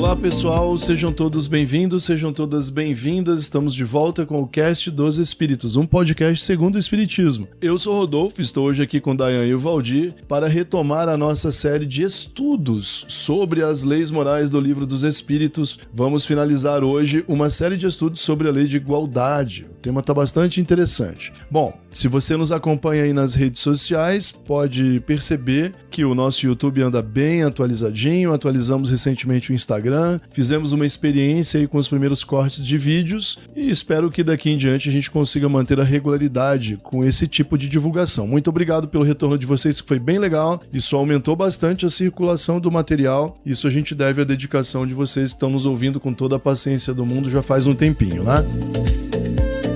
Olá pessoal, sejam todos bem-vindos, sejam todas bem-vindas. Estamos de volta com o Cast dos Espíritos, um podcast segundo o Espiritismo. Eu sou Rodolfo, estou hoje aqui com Dayan e o Valdir para retomar a nossa série de estudos sobre as leis morais do Livro dos Espíritos. Vamos finalizar hoje uma série de estudos sobre a lei de igualdade. O tema está bastante interessante. Bom, se você nos acompanha aí nas redes sociais, pode perceber que o nosso YouTube anda bem atualizadinho, atualizamos recentemente o Instagram, fizemos uma experiência aí com os primeiros cortes de vídeos e espero que daqui em diante a gente consiga manter a regularidade com esse tipo de divulgação. Muito obrigado pelo retorno de vocês, que foi bem legal. Isso aumentou bastante a circulação do material. Isso a gente deve à dedicação de vocês que estão nos ouvindo com toda a paciência do mundo já faz um tempinho, né?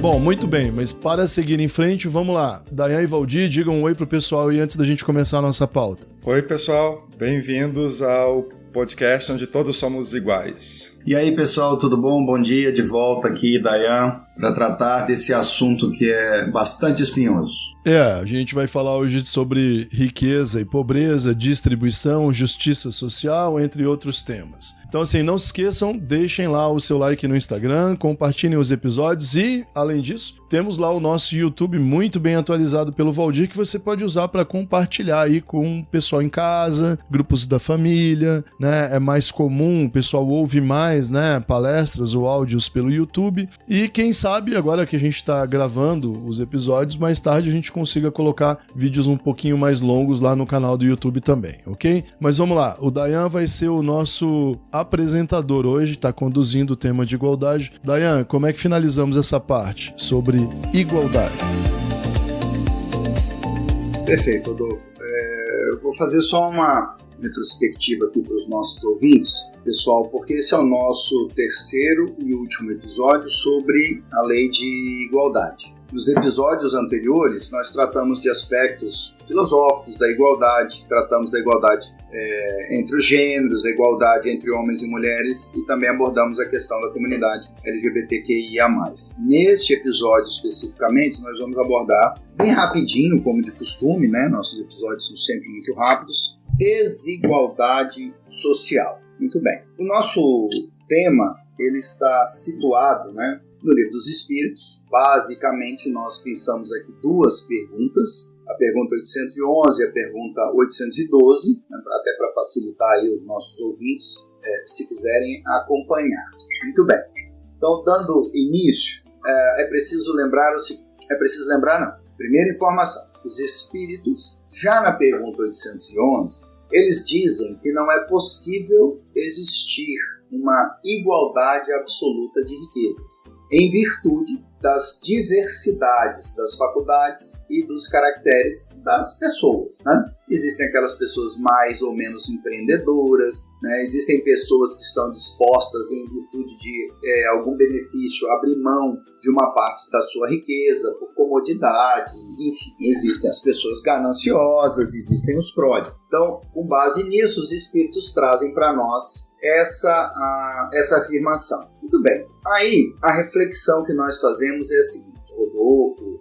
Bom, muito bem, mas para seguir em frente, vamos lá. Dayan e Valdir, digam um oi pro pessoal aí antes da gente começar a nossa pauta. Oi, pessoal. Bem-vindos ao podcast onde todos somos iguais. E aí, pessoal, tudo bom? Bom dia, de volta aqui, Dayan, para tratar desse assunto que é bastante espinhoso. A gente vai falar hoje sobre riqueza e pobreza, distribuição, justiça social, entre outros temas. Então, assim, não se esqueçam, deixem lá o seu like no Instagram, compartilhem os episódios e, além disso, temos lá o nosso YouTube muito bem atualizado pelo Valdir, que você pode usar para compartilhar aí com o pessoal em casa, grupos da família, né? É mais comum, o pessoal ouve mais, né, palestras ou áudios pelo YouTube. E quem sabe, agora que a gente está gravando os episódios, mais tarde a gente consiga colocar vídeos um pouquinho mais longos lá no canal do YouTube também, ok? Mas vamos lá, o Dayan vai ser o nosso apresentador hoje, está conduzindo o tema de igualdade. Dayan, como é que finalizamos essa parte sobre igualdade? Perfeito, Rodolfo. Eu vou fazer só uma retrospectiva aqui para os nossos ouvintes, pessoal, porque esse é o nosso terceiro e último episódio sobre a lei de igualdade. Nos episódios anteriores, nós tratamos de aspectos filosóficos da igualdade, tratamos da igualdade entre os gêneros, a igualdade entre homens e mulheres e também abordamos a questão da comunidade LGBTQIA+. Neste episódio especificamente, nós vamos abordar, bem rapidinho, como de costume, né? Nossos episódios são sempre muito rápidos, desigualdade social. Muito bem. O nosso tema, ele está situado, né, no Livro dos Espíritos. Basicamente, nós pensamos aqui duas perguntas, a pergunta 811 e a pergunta 812, né, até para facilitar aí os nossos ouvintes, se quiserem acompanhar. Muito bem. Então, dando início, é preciso lembrar primeira informação. Os Espíritos, já na pergunta 811, eles dizem que não é possível existir uma igualdade absoluta de riquezas, em virtude das diversidades das faculdades e dos caracteres das pessoas, né? Existem aquelas pessoas mais ou menos empreendedoras, né? Existem pessoas que estão dispostas, em virtude de algum benefício, abrir mão de uma parte da sua riqueza por comodidade, enfim. Existem as pessoas gananciosas, existem os pródigos. Então, com base nisso, os Espíritos trazem para nós essa afirmação. Muito bem. Aí, a reflexão que nós fazemos é a seguinte, Rodolfo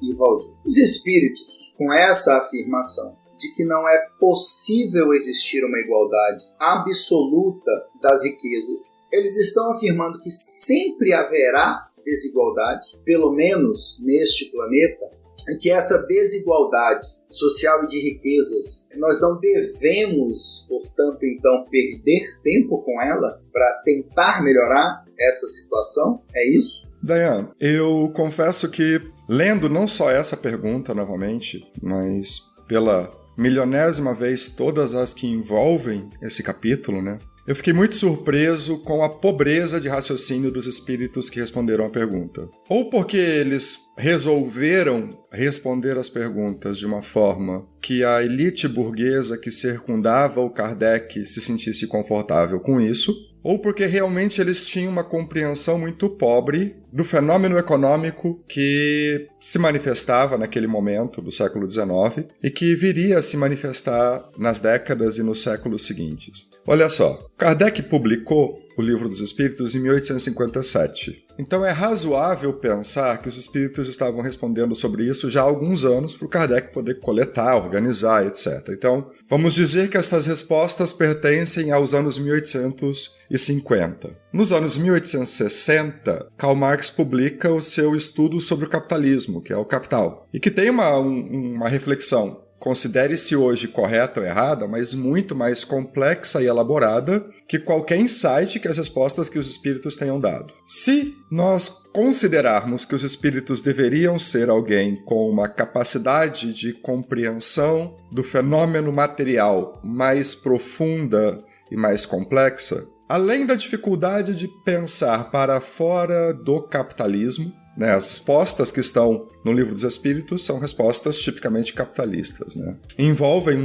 e Valdir. Os Espíritos, com essa afirmação de que não é possível existir uma igualdade absoluta das riquezas, eles estão afirmando que sempre haverá desigualdade, pelo menos neste planeta, e que essa desigualdade social e de riquezas, nós não devemos, portanto, então, perder tempo com ela para tentar melhorar essa situação? É isso? Dayan, eu confesso que, lendo não só essa pergunta novamente, mas pela milionésima vez todas as que envolvem esse capítulo, né? Eu fiquei muito surpreso com a pobreza de raciocínio dos espíritos que responderam a pergunta. Ou porque eles resolveram responder as perguntas de uma forma que a elite burguesa que circundava o Kardec se sentisse confortável com isso, ou porque realmente eles tinham uma compreensão muito pobre do fenômeno econômico que se manifestava naquele momento do século XIX e que viria a se manifestar nas décadas e nos séculos seguintes. Olha só, Kardec publicou o Livro dos Espíritos em 1857. Então é razoável pensar que os espíritos estavam respondendo sobre isso já há alguns anos para o Kardec poder coletar, organizar, etc. Então, vamos dizer que essas respostas pertencem aos anos 1850. Nos anos 1860, Karl Marx publica o seu estudo sobre o capitalismo, que é o Capital, e que tem uma reflexão, considere-se hoje correta ou errada, mas muito mais complexa e elaborada que qualquer insight que as respostas que os espíritos tenham dado. Se nós considerarmos que os espíritos deveriam ser alguém com uma capacidade de compreensão do fenômeno material mais profunda e mais complexa, além da dificuldade de pensar para fora do capitalismo, né, as respostas que estão no Livro dos Espíritos são respostas tipicamente capitalistas, né? Envolvem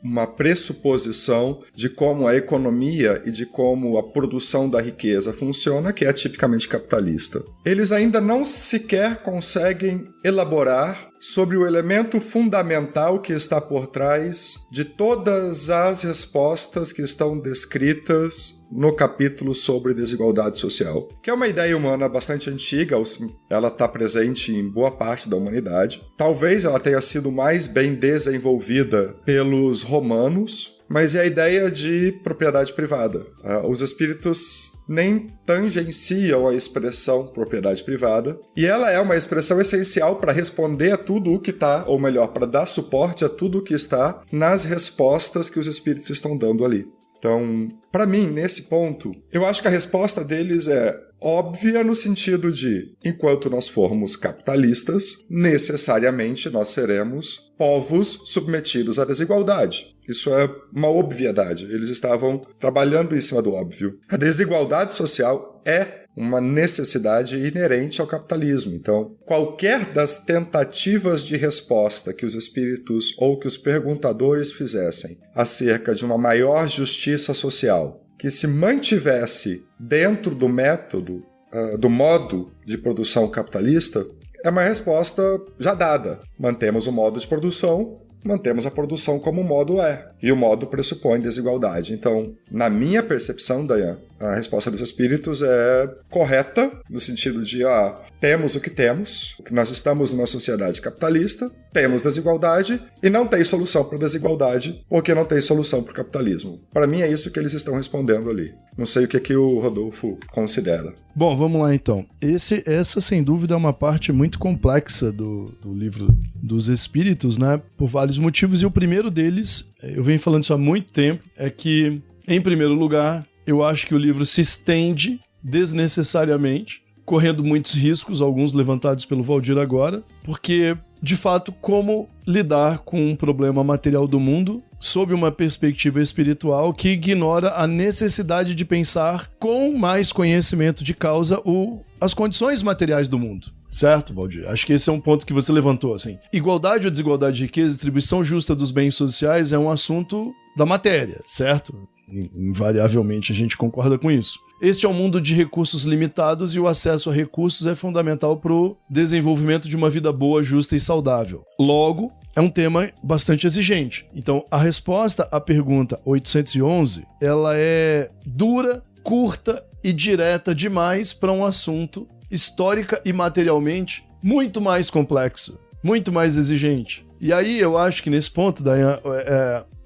uma pressuposição de como a economia e de como a produção da riqueza funciona, que é tipicamente capitalista. Eles ainda não sequer conseguem elaborar sobre o elemento fundamental que está por trás de todas as respostas que estão descritas no capítulo sobre desigualdade social, que é uma ideia humana bastante antiga, ela está presente em boa parte da humanidade. Talvez ela tenha sido mais bem desenvolvida pelos romanos, mas é a ideia de propriedade privada. Os espíritos nem tangenciam a expressão propriedade privada, e ela é uma expressão essencial para responder a tudo o que está, ou melhor, para dar suporte a tudo o que está nas respostas que os espíritos estão dando ali. Então, para mim, nesse ponto, eu acho que a resposta deles é óbvia no sentido de, enquanto nós formos capitalistas, necessariamente nós seremos povos submetidos à desigualdade. Isso é uma obviedade. Eles estavam trabalhando em cima do óbvio. A desigualdade social é uma necessidade inerente ao capitalismo. Então, qualquer das tentativas de resposta que os espíritos ou que os perguntadores fizessem acerca de uma maior justiça social, que se mantivesse dentro do método, do modo de produção capitalista, é uma resposta já dada. Mantemos o modo de produção, mantemos a produção como o modo é. E o modo pressupõe desigualdade. Então, na minha percepção, Dayan, a resposta dos espíritos é correta, no sentido de, temos o que temos, que nós estamos numa sociedade capitalista, temos desigualdade e não tem solução para a desigualdade, porque não tem solução para o capitalismo. Para mim é isso que eles estão respondendo ali. Não sei o que o Rodolfo considera. Bom, vamos lá então. Essa, sem dúvida, é uma parte muito complexa do Livro dos Espíritos, né? Por vários motivos, e o primeiro deles, eu venho falando isso há muito tempo, é que, em primeiro lugar, eu acho que o livro se estende desnecessariamente, correndo muitos riscos, alguns levantados pelo Valdir agora, porque, de fato, como lidar com um problema material do mundo sob uma perspectiva espiritual que ignora a necessidade de pensar com mais conhecimento de causa as condições materiais do mundo. Certo, Valdir? Acho que esse é um ponto que você levantou, assim. Igualdade ou desigualdade de riqueza, distribuição justa dos bens sociais é um assunto da matéria, certo? Invariavelmente a gente concorda com isso. Este é um mundo de recursos limitados e o acesso a recursos é fundamental para o desenvolvimento de uma vida boa, justa e saudável. Logo, é um tema bastante exigente. Então, a resposta à pergunta 811, ela é dura, curta e direta demais para um assunto histórica e materialmente muito mais complexo, muito mais exigente. E aí eu acho que nesse ponto, Dayan,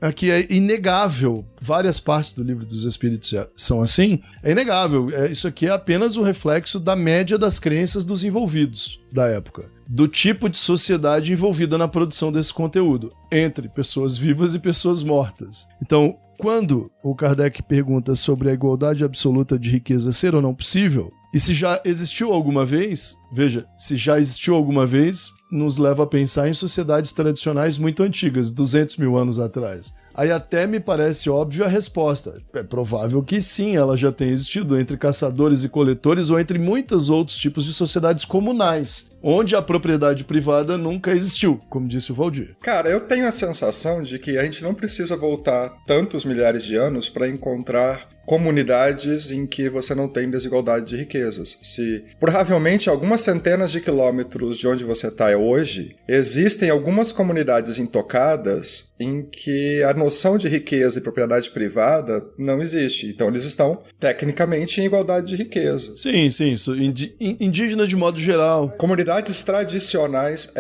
aqui é inegável, várias partes do Livro dos Espíritos são assim, é inegável, isso aqui é apenas o reflexo da média das crenças dos envolvidos da época, do tipo de sociedade envolvida na produção desse conteúdo, entre pessoas vivas e pessoas mortas. Então, quando o Kardec pergunta sobre a igualdade absoluta de riqueza ser ou não possível, e se já existiu alguma vez, veja, se já existiu alguma vez, nos leva a pensar em sociedades tradicionais muito antigas, 200 mil anos atrás. Aí até me parece óbvio a resposta. É provável que sim, ela já tenha existido entre caçadores e coletores ou entre muitos outros tipos de sociedades comunais, onde a propriedade privada nunca existiu, como disse o Valdir. Cara, eu tenho a sensação de que a gente não precisa voltar tantos milhares de anos para encontrar comunidades em que você não tem desigualdade de riquezas. Se provavelmente algumas centenas de quilômetros de onde você está hoje, existem algumas comunidades intocadas em que a noção de riqueza e propriedade privada não existe. Então eles estão tecnicamente em igualdade de riqueza. Sim, isso, indígenas de modo geral. Comunidades tradicionais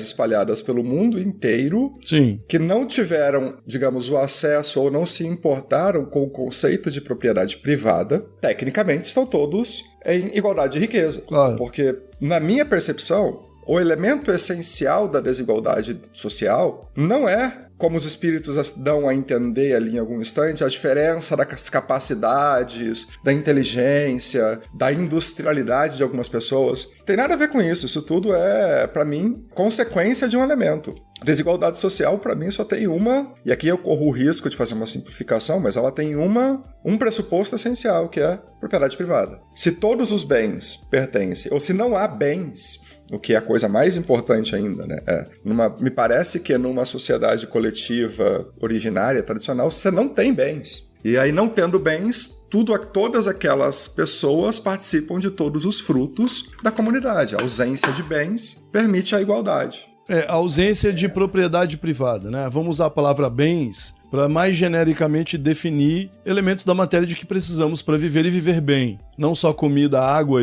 espalhadas pelo mundo inteiro, sim, que não tiveram, digamos, o acesso ou não se importaram com o conceito de propriedade privada, tecnicamente estão todos em igualdade de riqueza. Claro. Porque, na minha percepção, o elemento essencial da desigualdade social não é, como os espíritos dão a entender ali em algum instante, a diferença das capacidades, da inteligência, da industrialidade de algumas pessoas. Tem nada a ver com isso. Isso tudo é, para mim, consequência de um elemento. Desigualdade social, para mim, só tem uma, e aqui eu corro o risco de fazer uma simplificação, mas ela tem um pressuposto essencial, que é propriedade privada. Se todos os bens pertencem, ou se não há bens, o que é a coisa mais importante ainda, né? Me parece que numa sociedade coletiva originária, tradicional, você não tem bens. E aí, não tendo bens, todas aquelas pessoas participam de todos os frutos da comunidade. A ausência de bens permite a igualdade. A ausência de propriedade privada, né? Vamos usar a palavra bens para mais genericamente definir elementos da matéria de que precisamos para viver e viver bem. Não só comida, água,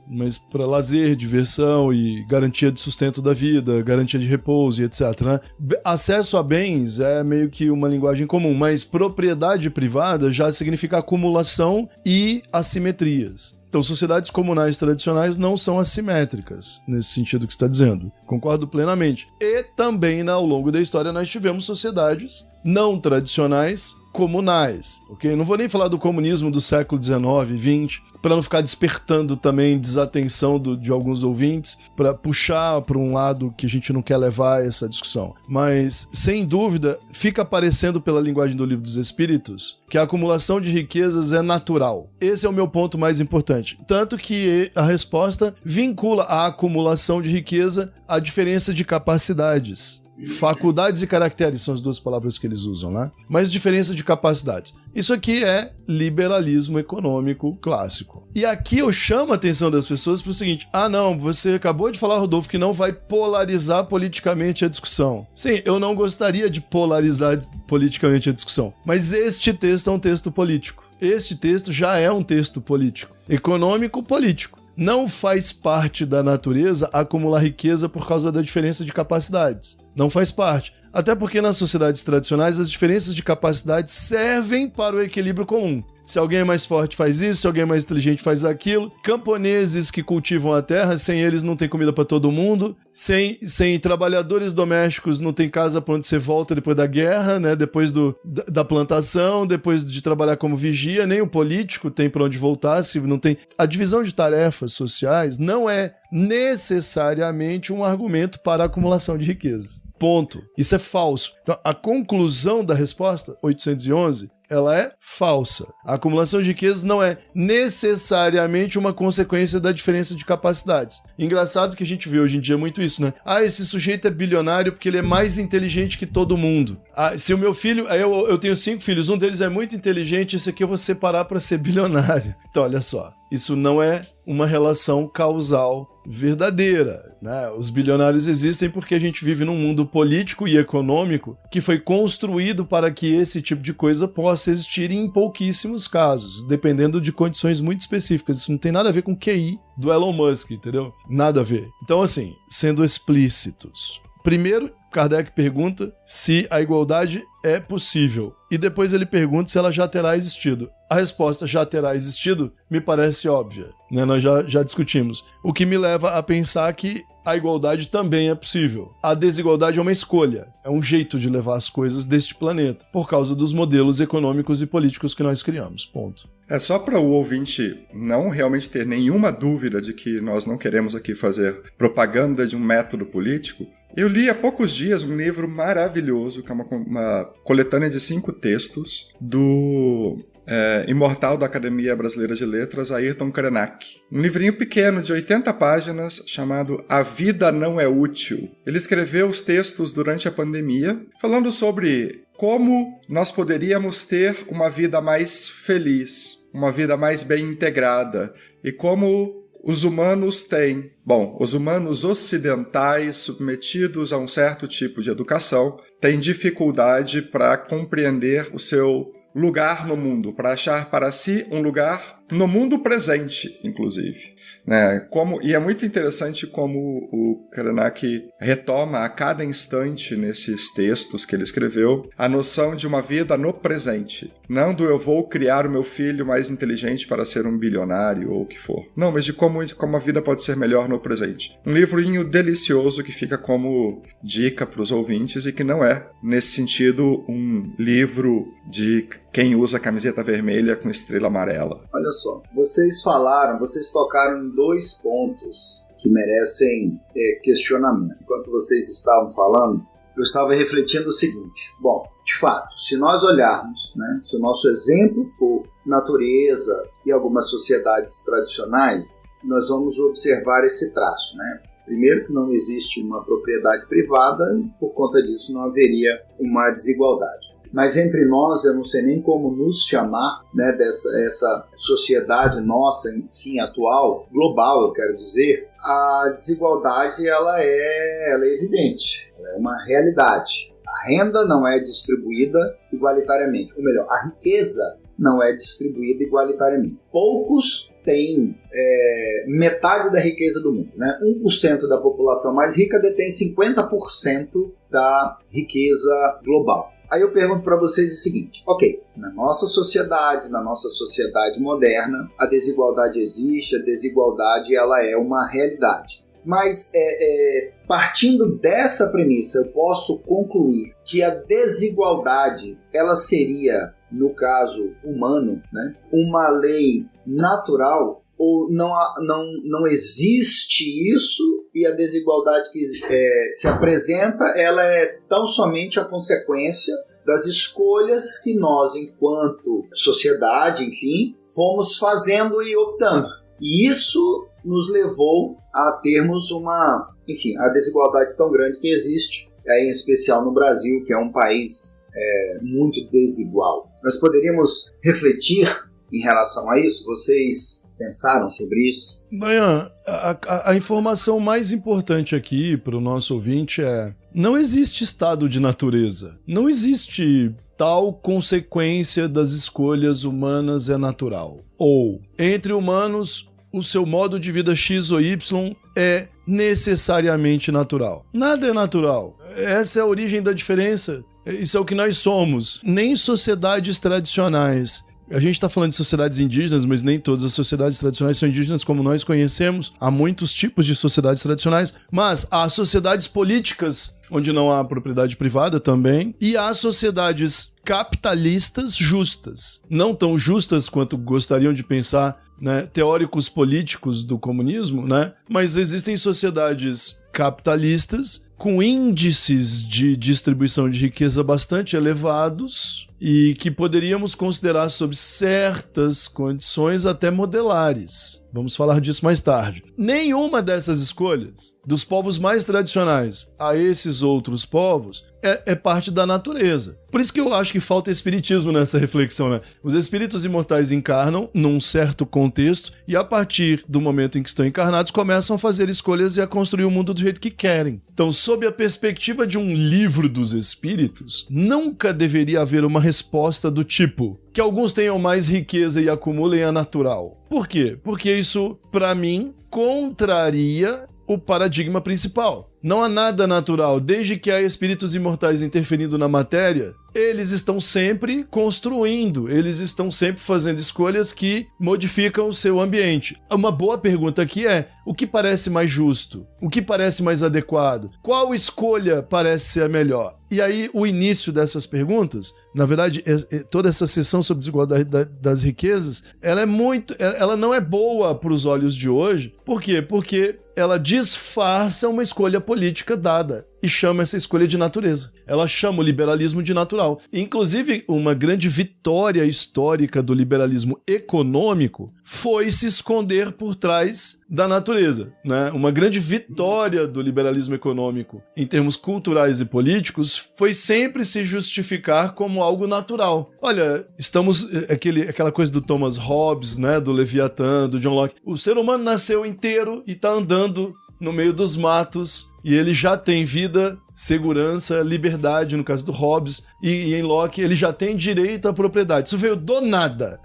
mas para lazer, diversão e garantia de sustento da vida, garantia de repouso e etc. Né? Acesso a bens é meio que uma linguagem comum, mas propriedade privada já significa acumulação e assimetrias. Então, sociedades comunais tradicionais não são assimétricas, nesse sentido que você está dizendo. Concordo plenamente. E também, ao longo da história, nós tivemos sociedades não tradicionais comunais, ok? Não vou nem falar do comunismo do século XIX e XX, para não ficar despertando também desatenção de alguns ouvintes, para puxar para um lado que a gente não quer levar essa discussão. Mas, sem dúvida, fica aparecendo pela linguagem do Livro dos Espíritos que a acumulação de riquezas é natural. Esse é o meu ponto mais importante. Tanto que a resposta vincula a acumulação de riqueza à diferença de capacidades. Faculdades e caracteres são as duas palavras que eles usam, né? Mas diferença de capacidades. Isso aqui é liberalismo econômico clássico. E aqui eu chamo a atenção das pessoas para o seguinte: não, você acabou de falar, Rodolfo, que não vai polarizar politicamente a discussão. Sim, eu não gostaria de polarizar politicamente a discussão, mas este texto é um texto político. Este texto já é um texto político, econômico-político. Não faz parte da natureza acumular riqueza por causa da diferença de capacidades. Não faz parte. Até porque nas sociedades tradicionais as diferenças de capacidades servem para o equilíbrio comum. Se alguém é mais forte faz isso, se alguém é mais inteligente faz aquilo. Camponeses que cultivam a terra, sem eles não tem comida para todo mundo. Sem trabalhadores domésticos não tem casa para onde você volta depois da guerra, né? Depois da plantação, depois de trabalhar como vigia. Nem o político tem para onde voltar, se não tem. A divisão de tarefas sociais não é necessariamente um argumento para a acumulação de riqueza. Ponto. Isso é falso. Então, a conclusão da resposta, 811, ela é falsa. A acumulação de riquezas não é necessariamente uma consequência da diferença de capacidades. Engraçado que a gente vê hoje em dia muito isso, né? Esse sujeito é bilionário porque ele é mais inteligente que todo mundo. Se o meu filho... Eu tenho 5 filhos, um deles é muito inteligente, esse aqui eu vou separar para ser bilionário. Então, olha só. Isso não é uma relação causal verdadeira, né? Os bilionários existem porque a gente vive num mundo político e econômico que foi construído para que esse tipo de coisa possa existir em pouquíssimos casos, dependendo de condições muito específicas. Isso não tem nada a ver com o QI do Elon Musk, entendeu? Nada a ver. Então, assim, sendo explícitos. Primeiro, Kardec pergunta se a igualdade é possível. E depois ele pergunta se ela já terá existido. A resposta já terá existido me parece óbvia, né? Nós já discutimos. O que me leva a pensar que a igualdade também é possível. A desigualdade é uma escolha, é um jeito de levar as coisas deste planeta, por causa dos modelos econômicos e políticos que nós criamos. Ponto. É só para o ouvinte não realmente ter nenhuma dúvida de que nós não queremos aqui fazer propaganda de um método político. Eu li há poucos dias um livro maravilhoso, que é uma coletânea de 5 textos do imortal da Academia Brasileira de Letras, Ayrton Krenak. Um livrinho pequeno de 80 páginas chamado A Vida Não é Útil. Ele escreveu os textos durante a pandemia, falando sobre como nós poderíamos ter uma vida mais feliz, uma vida mais bem integrada, e como os humanos ocidentais submetidos a um certo tipo de educação têm dificuldade para compreender o seu lugar no mundo, para achar para si um lugar no mundo presente, inclusive. Né? E é muito interessante como o Krenak retoma a cada instante nesses textos que ele escreveu a noção de uma vida no presente. Não do eu vou criar o meu filho mais inteligente para ser um bilionário ou o que for. Não, mas de como a vida pode ser melhor no presente. Um livrinho delicioso que fica como dica para os ouvintes e que não é, nesse sentido, um livro de quem usa camiseta vermelha com estrela amarela. Olha só, vocês tocaram em 2 pontos que merecem questionamento. Enquanto vocês estavam falando, eu estava refletindo o seguinte: bom, de fato, se nós olharmos, né, se o nosso exemplo for natureza e algumas sociedades tradicionais, nós vamos observar esse traço, né? Primeiro, que não existe uma propriedade privada e por conta disso não haveria uma desigualdade. Mas entre nós, eu não sei nem como nos chamar, né, essa sociedade nossa, enfim, atual, global, eu quero dizer, a desigualdade ela é evidente, ela é uma realidade. A renda não é distribuída igualitariamente, ou melhor, a riqueza não é distribuída igualitariamente. Poucos têm metade da riqueza do mundo, né? 1% da população mais rica detém 50% da riqueza global. Aí eu pergunto para vocês o seguinte: ok, na nossa sociedade moderna, a desigualdade existe, a desigualdade ela é uma realidade. Mas partindo dessa premissa, eu posso concluir que a desigualdade ela seria, no caso humano, né, uma lei natural, ou não existe isso e a desigualdade que se apresenta ela é tão somente a consequência das escolhas que nós, enquanto sociedade, enfim, fomos fazendo e optando. E isso nos levou a termos a desigualdade tão grande que existe, em especial no Brasil, que é um país muito desigual. Nós poderíamos refletir em relação a isso? Vocês pensaram sobre isso? Dayan, a informação mais importante aqui para o nosso ouvinte é: não existe estado de natureza. Não existe tal consequência das escolhas humanas é natural. Ou, entre humanos, o seu modo de vida X ou Y é necessariamente natural. Nada é natural. Essa é a origem da diferença. Isso é o que nós somos. Nem sociedades tradicionais. A gente está falando de sociedades indígenas, mas nem todas as sociedades tradicionais são indígenas como nós conhecemos. Há muitos tipos de sociedades tradicionais, mas há sociedades políticas onde não há propriedade privada também, e há sociedades capitalistas justas. Não tão justas quanto gostariam de pensar, né, teóricos políticos do comunismo, né? Mas existem sociedades capitalistas com índices de distribuição de riqueza bastante elevados e que poderíamos considerar sob certas condições até modelares. Vamos falar disso mais tarde. Nenhuma dessas escolhas, dos povos mais tradicionais a esses outros povos, é parte da natureza. Por isso que eu acho que falta espiritismo nessa reflexão, né? Os espíritos imortais encarnam num certo contexto e a partir do momento em que estão encarnados começam a fazer escolhas e a construir o mundo do jeito que querem. Então, sob a perspectiva de um livro dos espíritos, nunca deveria haver uma resposta do tipo: que alguns tenham mais riqueza e acumulem a natural. Por quê? Porque isso, para mim, contraria o paradigma principal. Não há nada natural. Desde que há espíritos imortais interferindo na matéria, eles estão sempre construindo, eles estão sempre fazendo escolhas que modificam o seu ambiente. Uma boa pergunta aqui é: o que parece mais justo? O que parece mais adequado? Qual escolha parece ser a melhor? E aí, o início dessas perguntas, na verdade, toda essa sessão sobre desigualdade das riquezas, ela não é boa para os olhos de hoje. Por quê? Porque ela disfarça uma escolha política dada e chama essa escolha de natureza. Ela chama o liberalismo de natural. Inclusive, uma grande vitória histórica do liberalismo econômico foi se esconder por trás da natureza, né? Uma grande vitória do liberalismo econômico em termos culturais e políticos foi sempre se justificar como algo natural. Olha, estamos... aquela coisa do Thomas Hobbes, né? Do Leviatã, do John Locke. O ser humano nasceu inteiro e está andando no meio dos matos, e ele já tem vida, segurança, liberdade, no caso do Hobbes, e em Locke ele já tem direito à propriedade. Isso veio do nada.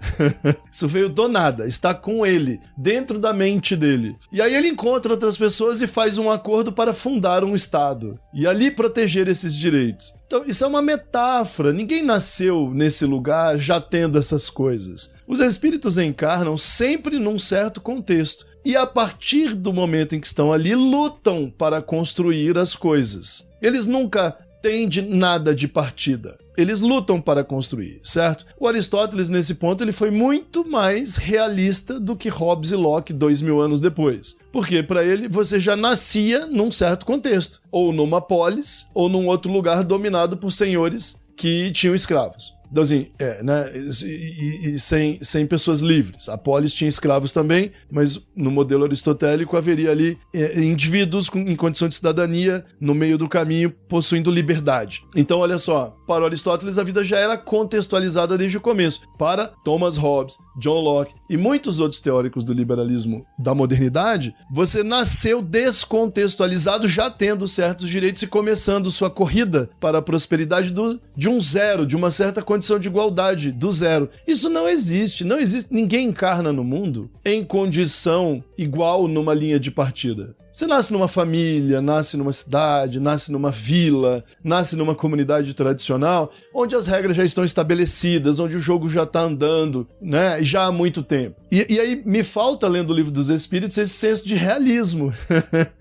Isso veio do nada. Está com ele, dentro da mente dele. E aí ele encontra outras pessoas e faz um acordo para fundar um Estado. E ali proteger esses direitos. Então, isso é uma metáfora. Ninguém nasceu nesse lugar já tendo essas coisas. Os espíritos encarnam sempre num certo contexto. E a partir do momento em que estão ali, lutam para construir as coisas. Eles nunca têm nada de partida. Eles lutam para construir, certo? O Aristóteles, nesse ponto, ele foi muito mais realista do que Hobbes e Locke 2000 anos depois. Porque, para ele, você já nascia num certo contexto. Ou numa polis, ou num outro lugar dominado por senhores que tinham escravos. Então, assim, né? E sem pessoas livres. A polis tinha escravos também, mas no modelo aristotélico haveria ali indivíduos em condição de cidadania no meio do caminho, possuindo liberdade. Então, olha só, para o Aristóteles a vida já era contextualizada desde o começo. Para Thomas Hobbes, John Locke e muitos outros teóricos do liberalismo da modernidade, você nasceu descontextualizado, já tendo certos direitos e começando sua corrida para a prosperidade de um zero, de uma certa condição de igualdade, do zero. Isso não existe, ninguém encarna no mundo em condição igual numa linha de partida. Você nasce numa família, nasce numa cidade, nasce numa vila, nasce numa comunidade tradicional, onde as regras já estão estabelecidas, onde o jogo já está andando, né, já há muito tempo. E aí me falta, lendo o Livro dos Espíritos, esse senso de realismo.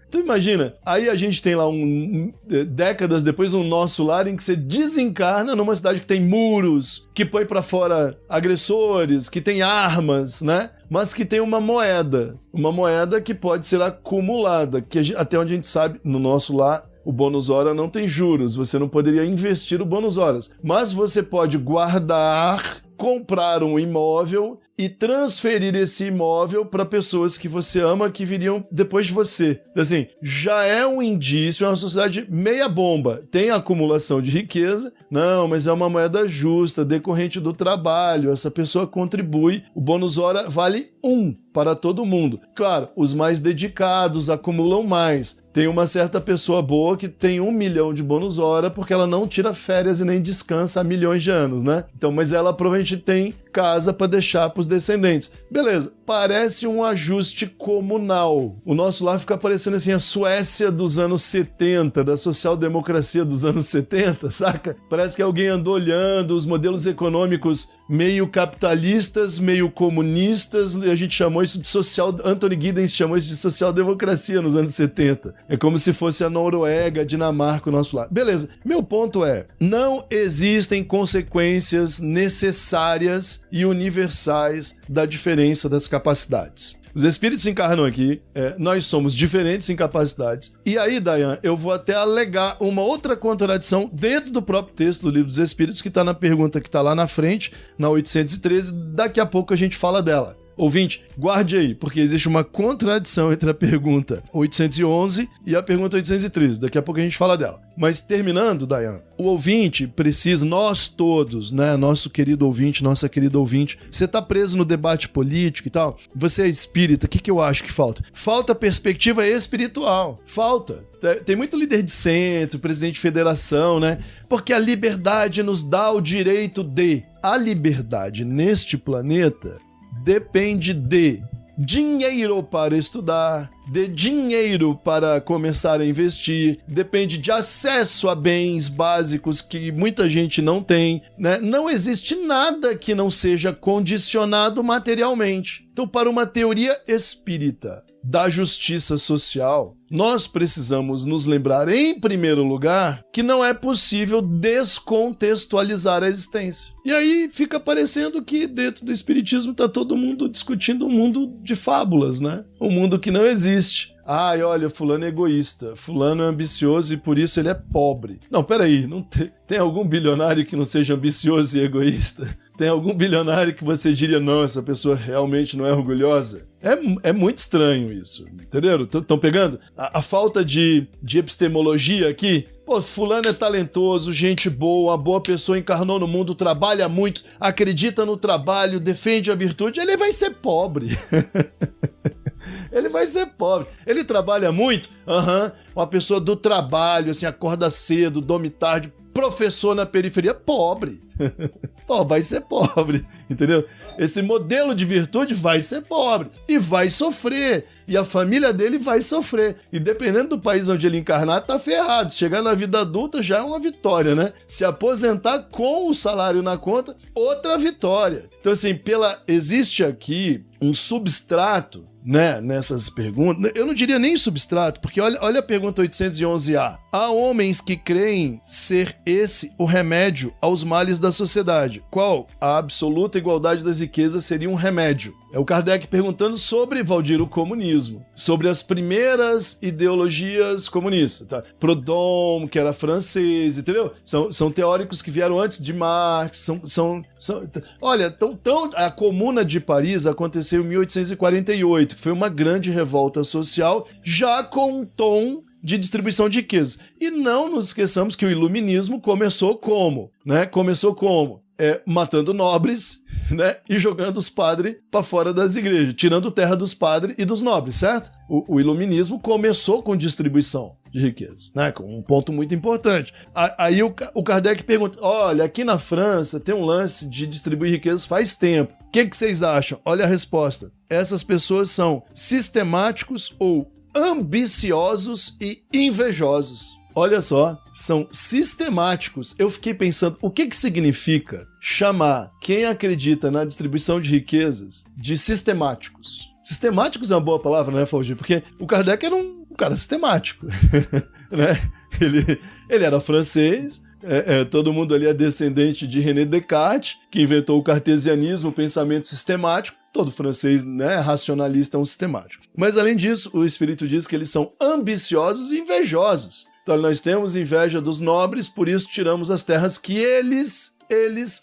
Tu imagina, aí a gente tem lá décadas depois um Nosso Lar em que você desencarna numa cidade que tem muros, que põe pra fora agressores, que tem armas, né? Mas que tem uma moeda que pode ser acumulada, que até onde a gente sabe, no Nosso Lar, o bônus hora não tem juros, você não poderia investir o bônus horas, mas você pode guardar, comprar um imóvel e transferir esse imóvel para pessoas que você ama, que viriam depois de você. Assim, já é um indício, é uma sociedade meia bomba. Tem acumulação de riqueza, não, mas é uma moeda justa, decorrente do trabalho, essa pessoa contribui, o bônus hora vale 1 para todo mundo. Claro, os mais dedicados acumulam mais. Tem uma certa pessoa boa que tem 1 milhão de bônus hora porque ela não tira férias e nem descansa há milhões de anos, né? Então, mas ela provavelmente tem casa para deixar para os descendentes. Beleza, parece um ajuste comunal. O Nosso Lar fica parecendo assim a Suécia dos anos 70, da social-democracia dos anos 70, saca? Parece que alguém andou olhando os modelos econômicos meio capitalistas, meio comunistas, e a gente chamou isso de social... Anthony Giddens chamou isso de social-democracia nos anos 70. É como se fosse a Noruega, a Dinamarca, o Nosso Lar. Beleza, meu ponto é, não existem consequências necessárias e universais da diferença das capacidades. Os espíritos encarnam aqui, nós somos diferentes em capacidades. E aí, Dayan, eu vou até alegar uma outra contradição dentro do próprio texto do Livro dos Espíritos, que está na pergunta que está lá na frente, na 813, daqui a pouco a gente fala dela. Ouvinte, guarde aí, porque existe uma contradição entre a pergunta 811 e a pergunta 813. Daqui a pouco a gente fala dela. Mas terminando, Dayan, o ouvinte precisa, nós todos, né, nosso querido ouvinte, nossa querida ouvinte, você está preso no debate político e tal, você é espírita, o que eu acho que falta? Falta perspectiva espiritual, falta. Tem muito líder de centro, presidente de federação, né? Porque a liberdade nos dá o direito de... A liberdade neste planeta depende de dinheiro para estudar, de dinheiro para começar a investir, depende de acesso a bens básicos que muita gente não tem, né? Não existe nada que não seja condicionado materialmente. Então, para uma teoria espírita, da justiça social, nós precisamos nos lembrar, em primeiro lugar, que não é possível descontextualizar a existência. E aí fica parecendo que dentro do espiritismo está todo mundo discutindo um mundo de fábulas, né? Um mundo que não existe. Ai, olha, fulano é egoísta, fulano é ambicioso e por isso ele é pobre. Não, peraí, não tem algum bilionário que não seja ambicioso e egoísta? Tem algum bilionário que você diria, não, essa pessoa realmente não é orgulhosa? É muito estranho isso, entenderam? Estão pegando? A falta de epistemologia aqui. Pô, fulano é talentoso, gente boa, uma boa pessoa, encarnou no mundo, trabalha muito, acredita no trabalho, defende a virtude, ele vai ser pobre. Ele vai ser pobre. Ele trabalha muito? Uma pessoa do trabalho, assim, acorda cedo, dorme tarde, professor na periferia, pobre. Pô, vai ser pobre, entendeu? Esse modelo de virtude vai ser pobre e vai sofrer. E a família dele vai sofrer. E dependendo do país onde ele encarnar, tá ferrado. Chegar na vida adulta já é uma vitória, né? Se aposentar com o salário na conta, outra vitória. Então, assim, existe aqui um substrato, né, nessas perguntas. Eu não diria nem substrato, porque olha a pergunta 811A. Há homens que creem ser esse o remédio aos males da sociedade. Qual? A absoluta igualdade das riquezas seria um remédio. É o Kardec perguntando sobre, Valdir, o comunismo, sobre as primeiras ideologias comunistas. Tá? Proudhon, que era francês, entendeu? São teóricos que vieram antes de Marx. Olha, a Comuna de Paris aconteceu em 1848, que foi uma grande revolta social, já com um tom de distribuição de riqueza. E não nos esqueçamos que o iluminismo começou como? Matando nobres, né, e jogando os padres para fora das igrejas, tirando terra dos padres e dos nobres, certo? O iluminismo começou com distribuição de riqueza, né, com um ponto muito importante. Aí o Kardec pergunta, olha, aqui na França tem um lance de distribuir riquezas faz tempo. O que vocês acham? Olha a resposta. Essas pessoas são sistemáticos ou ambiciosos e invejosos. Olha só, são sistemáticos. Eu fiquei pensando, o que significa chamar quem acredita na distribuição de riquezas de sistemáticos? Sistemáticos é uma boa palavra, né, Valdir? Porque o Kardec era um cara sistemático. Né? Ele era francês, todo mundo ali é descendente de René Descartes, que inventou o cartesianismo, o pensamento sistemático. Todo francês, né, racionalista é um sistemático. Mas, além disso, o Espírito diz que eles são ambiciosos e invejosos. Então, nós temos inveja dos nobres, por isso tiramos as terras que eles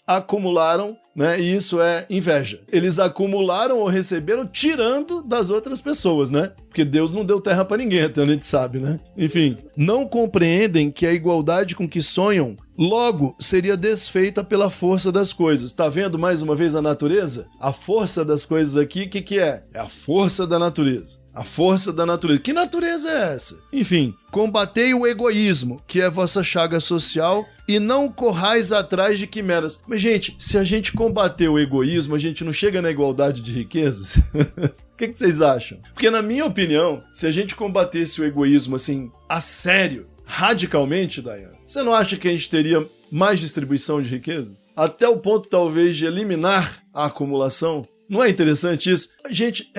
acumularam, né? E isso é inveja. Eles acumularam ou receberam tirando das outras pessoas, né? Porque Deus não deu terra para ninguém, até onde a gente sabe, né? Enfim, não compreendem que a igualdade com que sonham logo seria desfeita pela força das coisas. Tá vendo mais uma vez a natureza? A força das coisas aqui, o que é? É a força da natureza. A força da natureza. Que natureza é essa? Enfim, combatei o egoísmo, que é vossa chaga social, e não corrais atrás de quimeras. Mas, gente, se a gente combater o egoísmo, a gente não chega na igualdade de riquezas? O que vocês acham? Porque, na minha opinião, se a gente combatesse o egoísmo, assim, a sério, radicalmente, Dayane, você não acha que a gente teria mais distribuição de riquezas? Até o ponto, talvez, de eliminar a acumulação? Não é interessante isso? Gente,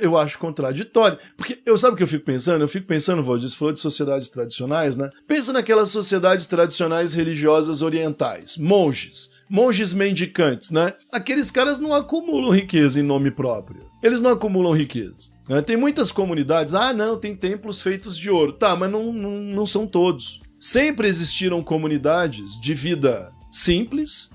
eu acho contraditório. Porque, sabe o que eu fico pensando? Eu fico pensando, Valdir, você falou de sociedades tradicionais, né? Pensa naquelas sociedades tradicionais religiosas orientais. Monges mendicantes, né? Aqueles caras não acumulam riqueza em nome próprio. Eles não acumulam riqueza. Né? Tem muitas comunidades, tem templos feitos de ouro. Tá, mas não são todos. Sempre existiram comunidades de vida simples,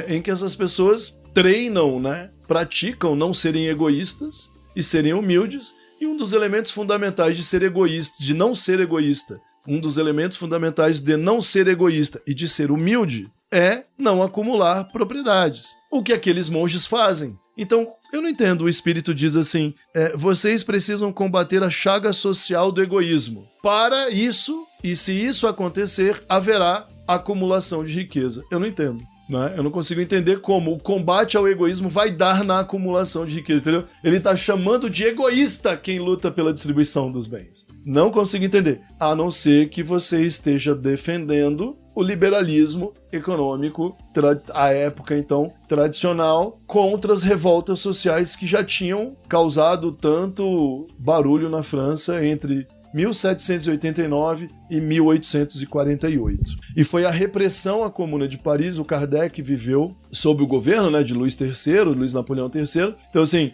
em que essas pessoas treinam, né? Praticam não serem egoístas e serem humildes, e um dos elementos fundamentais de não ser egoísta, um dos elementos fundamentais de não ser egoísta e de ser humilde é não acumular propriedades. O que aqueles monges fazem? Então, eu não entendo, o Espírito diz assim, vocês precisam combater a chaga social do egoísmo. Para isso, e se isso acontecer, haverá acumulação de riqueza. Eu não entendo. Né? Eu não consigo entender como o combate ao egoísmo vai dar na acumulação de riqueza, entendeu? Ele está chamando de egoísta quem luta pela distribuição dos bens. Não consigo entender. A não ser que você esteja defendendo o liberalismo econômico, à época então tradicional, contra as revoltas sociais que já tinham causado tanto barulho na França entre 1789 e 1848. E foi a repressão à Comuna de Paris. O Kardec viveu sob o governo, né, de Luís III, Luís Napoleão III. Então, assim,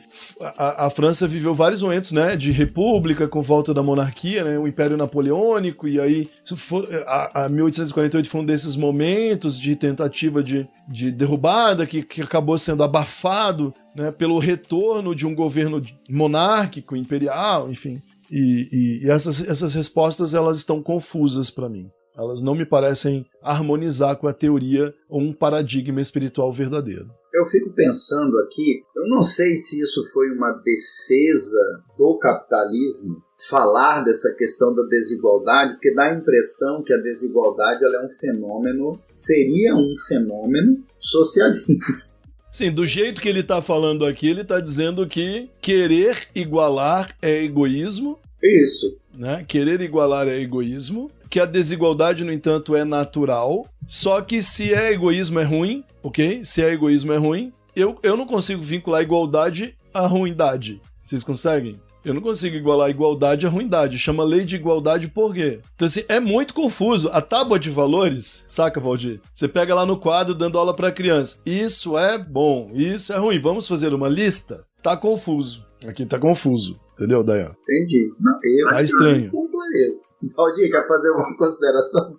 a França viveu vários momentos, né, de república com volta da monarquia, né, o Império Napoleônico, e aí a 1848 foi um desses momentos de tentativa de derrubada que acabou sendo abafado, né, pelo retorno de um governo monárquico, imperial, enfim. E essas respostas, elas estão confusas para mim. Elas não me parecem harmonizar com a teoria ou um paradigma espiritual verdadeiro. Eu fico pensando aqui, eu não sei se isso foi uma defesa do capitalismo, falar dessa questão da desigualdade, porque dá a impressão que a desigualdade ela é um fenômeno, seria um fenômeno socialista. Sim, do jeito que ele está falando aqui, ele está dizendo que querer igualar é egoísmo. Isso. Né? Querer igualar é egoísmo. Que a desigualdade, no entanto, é natural. Só que se é egoísmo é ruim, ok? Se é egoísmo é ruim, eu não consigo vincular igualdade à ruindade. Vocês conseguem? Eu não consigo igualar igualdade à ruindade. Chama lei de igualdade por quê? Então, assim, é muito confuso. A tábua de valores, saca, Valdir? Você pega lá no quadro dando aula pra criança. Isso é bom, isso é ruim. Vamos fazer uma lista? Tá confuso. Aqui tá confuso. Entendeu, Dayan? Entendi. Não, tá estranho. Com clareza. Valdir, quer fazer uma consideração?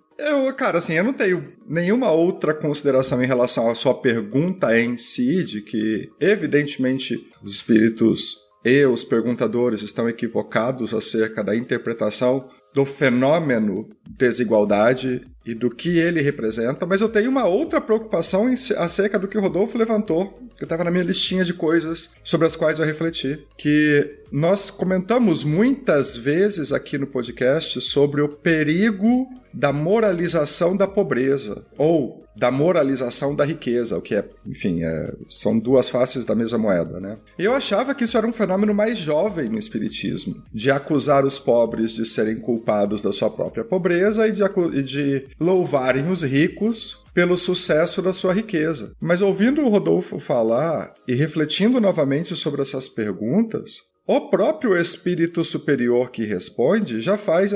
Cara, assim, eu não tenho nenhuma outra consideração em relação à sua pergunta em si, de que, evidentemente, os espíritos e os perguntadores estão equivocados acerca da interpretação do fenômeno desigualdade e do que ele representa, mas eu tenho uma outra preocupação acerca do que o Rodolfo levantou, que estava na minha listinha de coisas sobre as quais eu refleti, que nós comentamos muitas vezes aqui no podcast sobre o perigo da moralização da pobreza, ou da moralização da riqueza, o que é, enfim, são duas faces da mesma moeda, né? Eu achava que isso era um fenômeno mais jovem no espiritismo, de acusar os pobres de serem culpados da sua própria pobreza e de louvarem os ricos pelo sucesso da sua riqueza. Mas ouvindo o Rodolfo falar e refletindo novamente sobre essas perguntas, o próprio espírito superior que responde já faz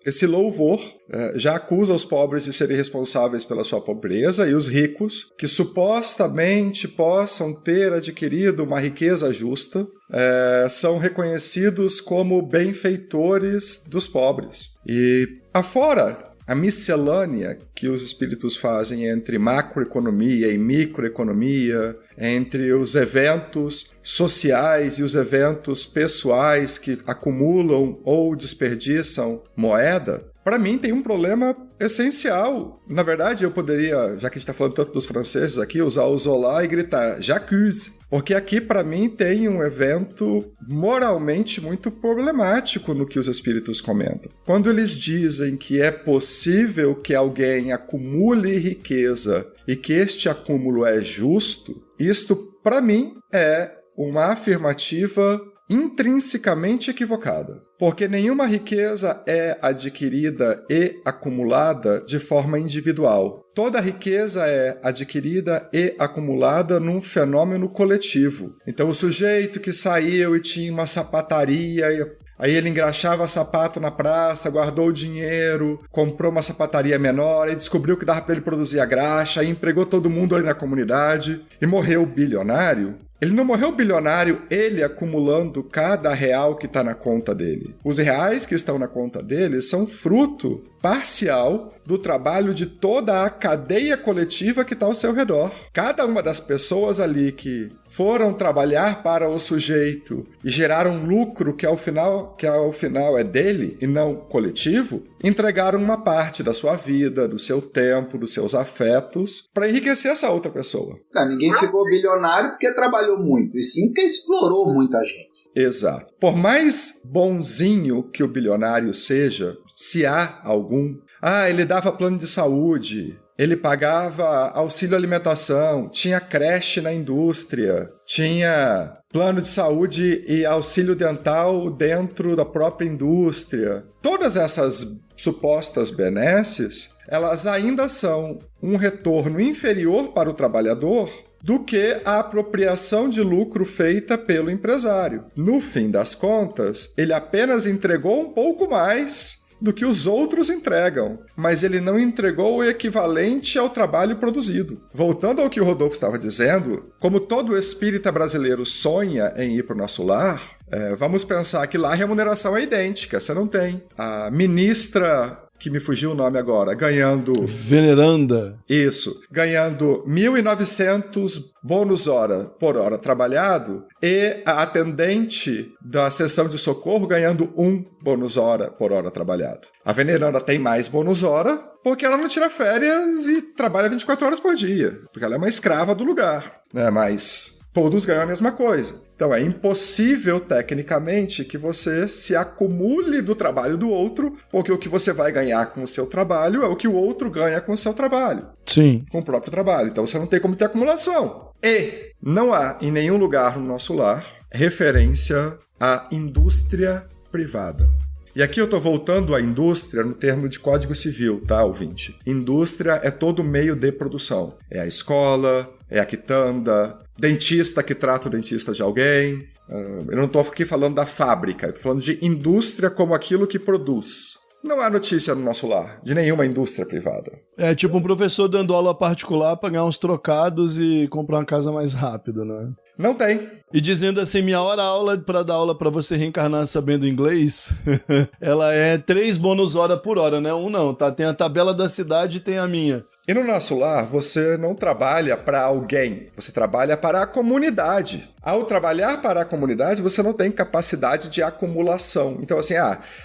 esse louvor, já acusa os pobres de serem responsáveis pela sua pobreza e os ricos, que supostamente possam ter adquirido uma riqueza justa, são reconhecidos como benfeitores dos pobres. E afora a miscelânea que os espíritos fazem entre macroeconomia e microeconomia, entre os eventos sociais e os eventos pessoais que acumulam ou desperdiçam moeda, para mim tem um problema essencial. Na verdade, eu poderia, já que a gente está falando tanto dos franceses aqui, usar o Zola e gritar «J'accuse». Porque aqui, para mim, tem um evento moralmente muito problemático no que os espíritos comentam. Quando eles dizem que é possível que alguém acumule riqueza e que este acúmulo é justo, isto, para mim, é uma afirmativa intrinsecamente equivocada. Porque nenhuma riqueza é adquirida e acumulada de forma individual. Toda riqueza é adquirida e acumulada num fenômeno coletivo. Então, o sujeito que saiu e tinha uma sapataria, aí ele engraxava sapato na praça, guardou o dinheiro, comprou uma sapataria menor, aí descobriu que dava para ele produzir a graxa, aí empregou todo mundo ali na comunidade e morreu bilionário. Ele não morreu bilionário, ele acumulando cada real que está na conta dele. Os reais que estão na conta dele são fruto parcial do trabalho de toda a cadeia coletiva que está ao seu redor. Cada uma das pessoas ali que foram trabalhar para o sujeito e geraram lucro que ao final é dele e não coletivo, entregaram uma parte da sua vida, do seu tempo, dos seus afetos para enriquecer essa outra pessoa. Ninguém ficou bilionário porque trabalhou muito, e sim porque explorou muita gente. Exato. Por mais bonzinho que o bilionário seja, se há algum, ele dava plano de saúde, ele pagava auxílio alimentação, tinha creche na indústria, tinha plano de saúde e auxílio dental dentro da própria indústria. Todas essas supostas benesses, elas ainda são um retorno inferior para o trabalhador do que a apropriação de lucro feita pelo empresário. No fim das contas, ele apenas entregou um pouco mais do que os outros entregam, mas ele não entregou o equivalente ao trabalho produzido. Voltando ao que o Rodolfo estava dizendo, como todo espírita brasileiro sonha em ir para o nosso lar, vamos pensar que lá a remuneração é idêntica, você não tem. A ministra, que me fugiu o nome agora, ganhando... Veneranda. Isso, ganhando 1.900 bônus hora por hora trabalhado, e a atendente da seção de socorro ganhando 1 bônus hora por hora trabalhado. A veneranda tem mais bônus hora porque ela não tira férias e trabalha 24 horas por dia, porque ela é uma escrava do lugar, né? Mas todos ganham a mesma coisa. Então é impossível, tecnicamente, que você se acumule do trabalho do outro, porque o que você vai ganhar com o seu trabalho é o que o outro ganha com o seu trabalho. Sim. Com o próprio trabalho. Então você não tem como ter acumulação. E não há, em nenhum lugar no nosso lar, referência à indústria privada. E aqui eu estou voltando à indústria no termo de Código Civil, tá, ouvinte? Indústria é todo meio de produção. É a escola, é a quitanda, dentista que trata o dentista de alguém. Eu não estou aqui falando da fábrica, eu estou falando de indústria como aquilo que produz. Não há notícia no nosso lar de nenhuma indústria privada. É tipo um professor dando aula particular para ganhar uns trocados e comprar uma casa mais rápido, né? Não tem. E dizendo assim, minha hora para dar aula para você reencarnar sabendo inglês, ela é 3 bônus hora por hora, né? Não, tá? Tem a tabela da cidade e tem a minha. E no nosso lar, você não trabalha para alguém, você trabalha para a comunidade. Ao trabalhar para a comunidade, você não tem capacidade de acumulação. Então, assim,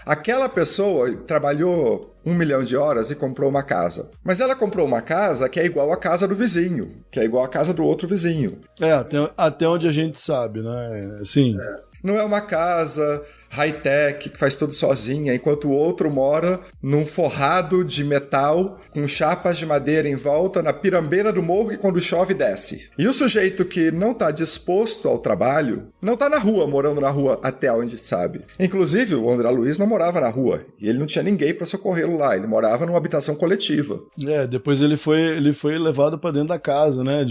aquela pessoa trabalhou 1 milhão de horas e comprou uma casa. Mas ela comprou uma casa que é igual à casa do vizinho, que é igual à casa do outro vizinho. Até onde a gente sabe, né? Assim... Não é uma casa high-tech que faz tudo sozinha, enquanto o outro mora num forrado de metal com chapas de madeira em volta na pirambeira do morro que quando chove desce. E o sujeito que não está disposto ao trabalho não está na rua, morando na rua até onde sabe. Inclusive, o André Luiz não morava na rua e ele não tinha ninguém para socorrê-lo lá, ele morava numa habitação coletiva. Depois ele foi levado para dentro da casa, né?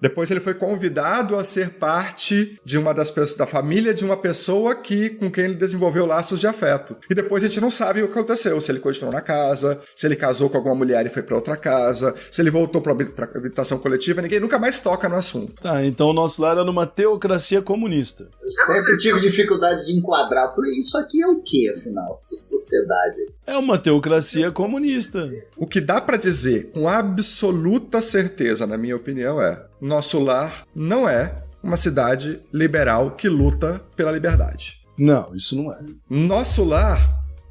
Depois ele foi convidado a ser parte de uma das pessoas, da família de uma pessoa com quem ele desenvolveu laços de afeto. E depois a gente não sabe o que aconteceu, se ele continuou na casa, se ele casou com alguma mulher e foi para outra casa, se ele voltou para habitação coletiva, ninguém nunca mais toca no assunto. Tá, então o nosso lar era numa teocracia comunista. Eu sempre tive dificuldade de enquadrar. Eu falei, isso aqui é o que, afinal, essa sociedade? É uma teocracia comunista. O que dá para dizer com absoluta certeza, na minha opinião, nosso lar não é uma cidade liberal que luta pela liberdade. Não, isso não é. Nosso lar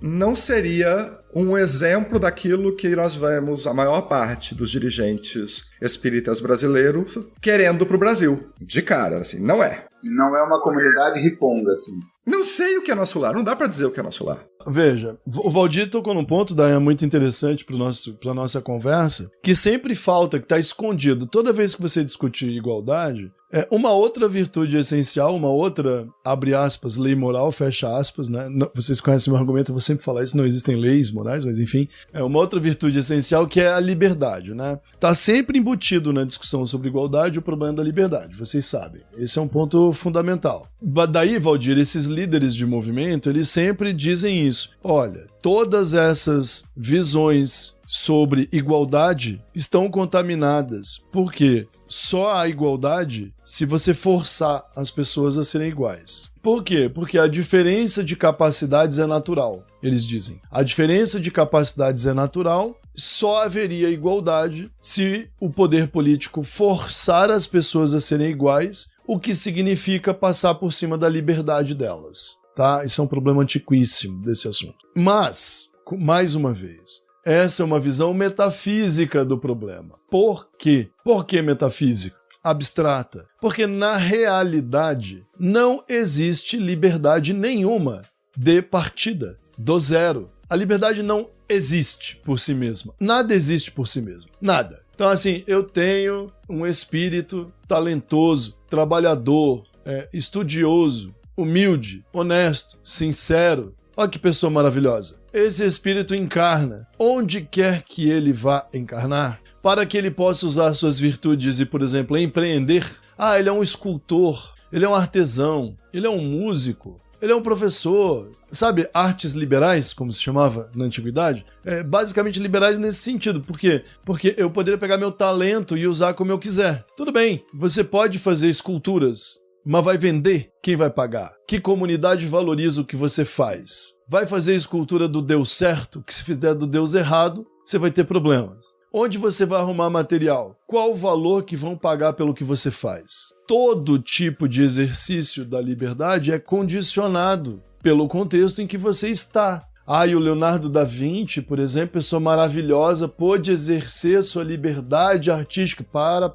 não seria um exemplo daquilo que nós vemos a maior parte dos dirigentes espíritas brasileiros querendo para o Brasil. De cara, assim, não é. Não é uma comunidade riponga, assim. Não sei o que é nosso lar, não dá para dizer o que é nosso lar. Veja, o Valdir tocou num ponto, Dayan, muito interessante para nossa conversa, que sempre falta, que está escondido. Toda vez que você discute igualdade, uma outra virtude essencial, uma outra, abre aspas, lei moral, fecha aspas, né? Vocês conhecem meu argumento, eu vou sempre falar isso, não existem leis morais, mas enfim, é uma outra virtude essencial que é a liberdade, né? Está sempre embutido na discussão sobre igualdade o problema da liberdade, vocês sabem. Esse é um ponto fundamental. Daí, Valdir, esses líderes de movimento, eles sempre dizem isso. Olha, todas essas visões sobre igualdade estão contaminadas. Por quê? Só há igualdade se você forçar as pessoas a serem iguais. Por quê? Porque a diferença de capacidades é natural, eles dizem. A diferença de capacidades é natural, só haveria igualdade se o poder político forçar as pessoas a serem iguais, o que significa passar por cima da liberdade delas. Tá? Isso é um problema antiquíssimo desse assunto. Mas, mais uma vez, essa é uma visão metafísica do problema. Por quê? Por que metafísica? Abstrata. Porque na realidade não existe liberdade nenhuma de partida, do zero. A liberdade não existe por si mesma. Nada existe por si mesmo. Nada. Então, assim, eu tenho um espírito talentoso, trabalhador, estudioso, humilde, honesto, sincero. Olha que pessoa maravilhosa. esse espírito encarna onde quer que ele vá encarnar, para que ele possa usar suas virtudes e, por exemplo, empreender. Ah, ele é um escultor, ele é um artesão, ele é um músico, ele é um professor, sabe, artes liberais, como se chamava na antiguidade, basicamente liberais nesse sentido. Por quê? Porque eu poderia pegar meu talento e usar como eu quiser. Tudo bem, você pode fazer esculturas, mas vai vender? Quem vai pagar? Que comunidade valoriza o que você faz? Vai fazer escultura do Deus certo, que se fizer do Deus errado, você vai ter problemas. Onde você vai arrumar material? Qual o valor que vão pagar pelo que você faz? Todo tipo de exercício da liberdade é condicionado pelo contexto em que você está. E o Leonardo da Vinci, por exemplo, pessoa maravilhosa, pôde exercer sua liberdade artística. Para.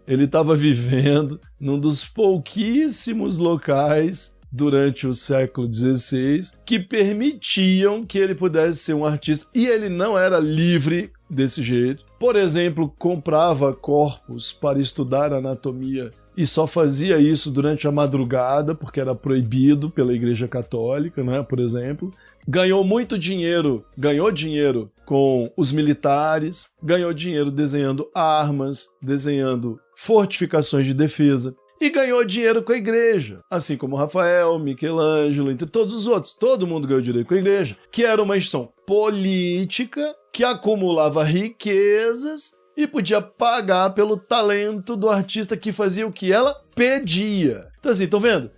Ele estava vivendo num dos pouquíssimos locais durante o século XVI, que permitiam que ele pudesse ser um artista, e ele não era livre desse jeito. Por exemplo, comprava corpos para estudar anatomia e só fazia isso durante a madrugada, porque era proibido pela Igreja Católica, né, por exemplo. Ganhou dinheiro com os militares, ganhou dinheiro desenhando armas, desenhando fortificações de defesa. E ganhou dinheiro com a igreja, assim como Rafael, Michelangelo, entre todos os outros. Todo mundo ganhou dinheiro com a igreja, que era uma instituição política que acumulava riquezas e podia pagar pelo talento do artista que fazia o que ela pedia. Então assim, estão vendo?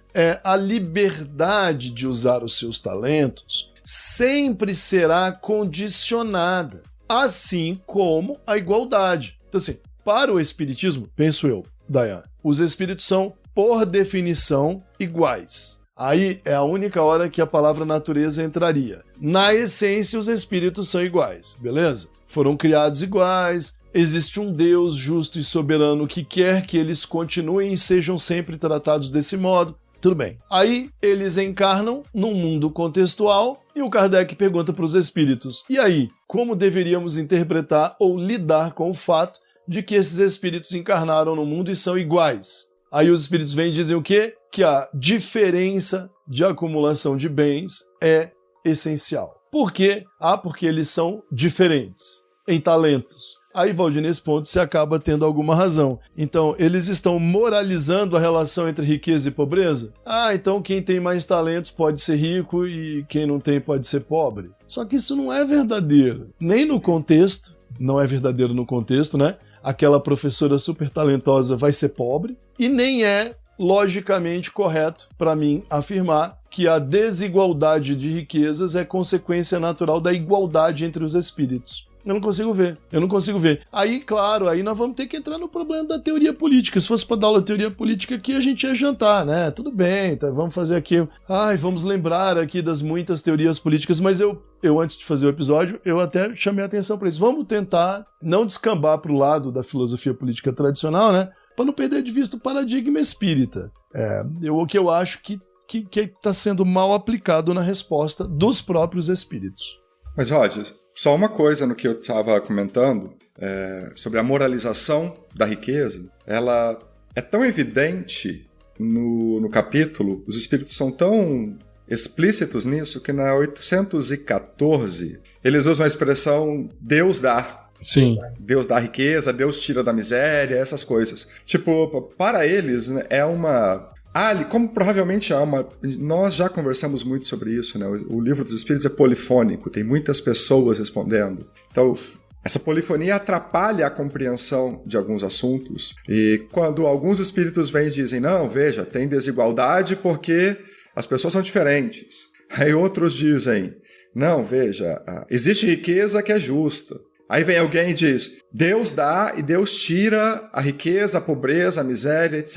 A liberdade de usar os seus talentos sempre será condicionada, assim como a igualdade. Então assim, para o espiritismo, penso eu, Dayan, os espíritos são, por definição, iguais. Aí é a única hora que a palavra natureza entraria. Na essência, os espíritos são iguais, beleza? Foram criados iguais, existe um Deus justo e soberano que quer que eles continuem e sejam sempre tratados desse modo. Tudo bem. Aí eles encarnam num mundo contextual e o Kardec pergunta para os espíritos: e aí, como deveríamos interpretar ou lidar com o fato de que esses espíritos encarnaram no mundo e são iguais? Aí os espíritos vêm e dizem o quê? Que a diferença de acumulação de bens é essencial. Por quê? Porque eles são diferentes em talentos. Aí, Valdir, nesse ponto, você acaba tendo alguma razão. Então, eles estão moralizando a relação entre riqueza e pobreza? Então quem tem mais talentos pode ser rico e quem não tem pode ser pobre. Só que isso não é verdadeiro. Nem no contexto, não é verdadeiro no contexto, né? Aquela professora super talentosa vai ser pobre, e nem é logicamente correto para mim afirmar que a desigualdade de riquezas é consequência natural da igualdade entre os espíritos. Eu não consigo ver. Aí, claro, aí nós vamos ter que entrar no problema da teoria política. Se fosse para dar aula de teoria política aqui, a gente ia jantar, né? Tudo bem, tá, vamos fazer aqui... vamos lembrar aqui das muitas teorias políticas, mas eu antes de fazer o episódio, eu até chamei a atenção para isso. Vamos tentar não descambar para o lado da filosofia política tradicional, né? Para não perder de vista o paradigma espírita. O que eu acho que está sendo mal aplicado na resposta dos próprios espíritos. Mas, Roger, só uma coisa no que eu estava comentando sobre a moralização da riqueza. Ela é tão evidente no capítulo, os espíritos são tão explícitos nisso, que na 814 eles usam a expressão Deus dá. Sim. Deus dá riqueza, Deus tira da miséria, essas coisas. Tipo, para eles, né, como provavelmente há uma... Nós já conversamos muito sobre isso, né? O livro dos Espíritos é polifônico, tem muitas pessoas respondendo. Então, essa polifonia atrapalha a compreensão de alguns assuntos. E quando alguns espíritos vêm e dizem, não, veja, tem desigualdade porque as pessoas são diferentes. Aí outros dizem, não, veja, existe riqueza que é justa. Aí vem alguém e diz, Deus dá e Deus tira a riqueza, a pobreza, a miséria, etc.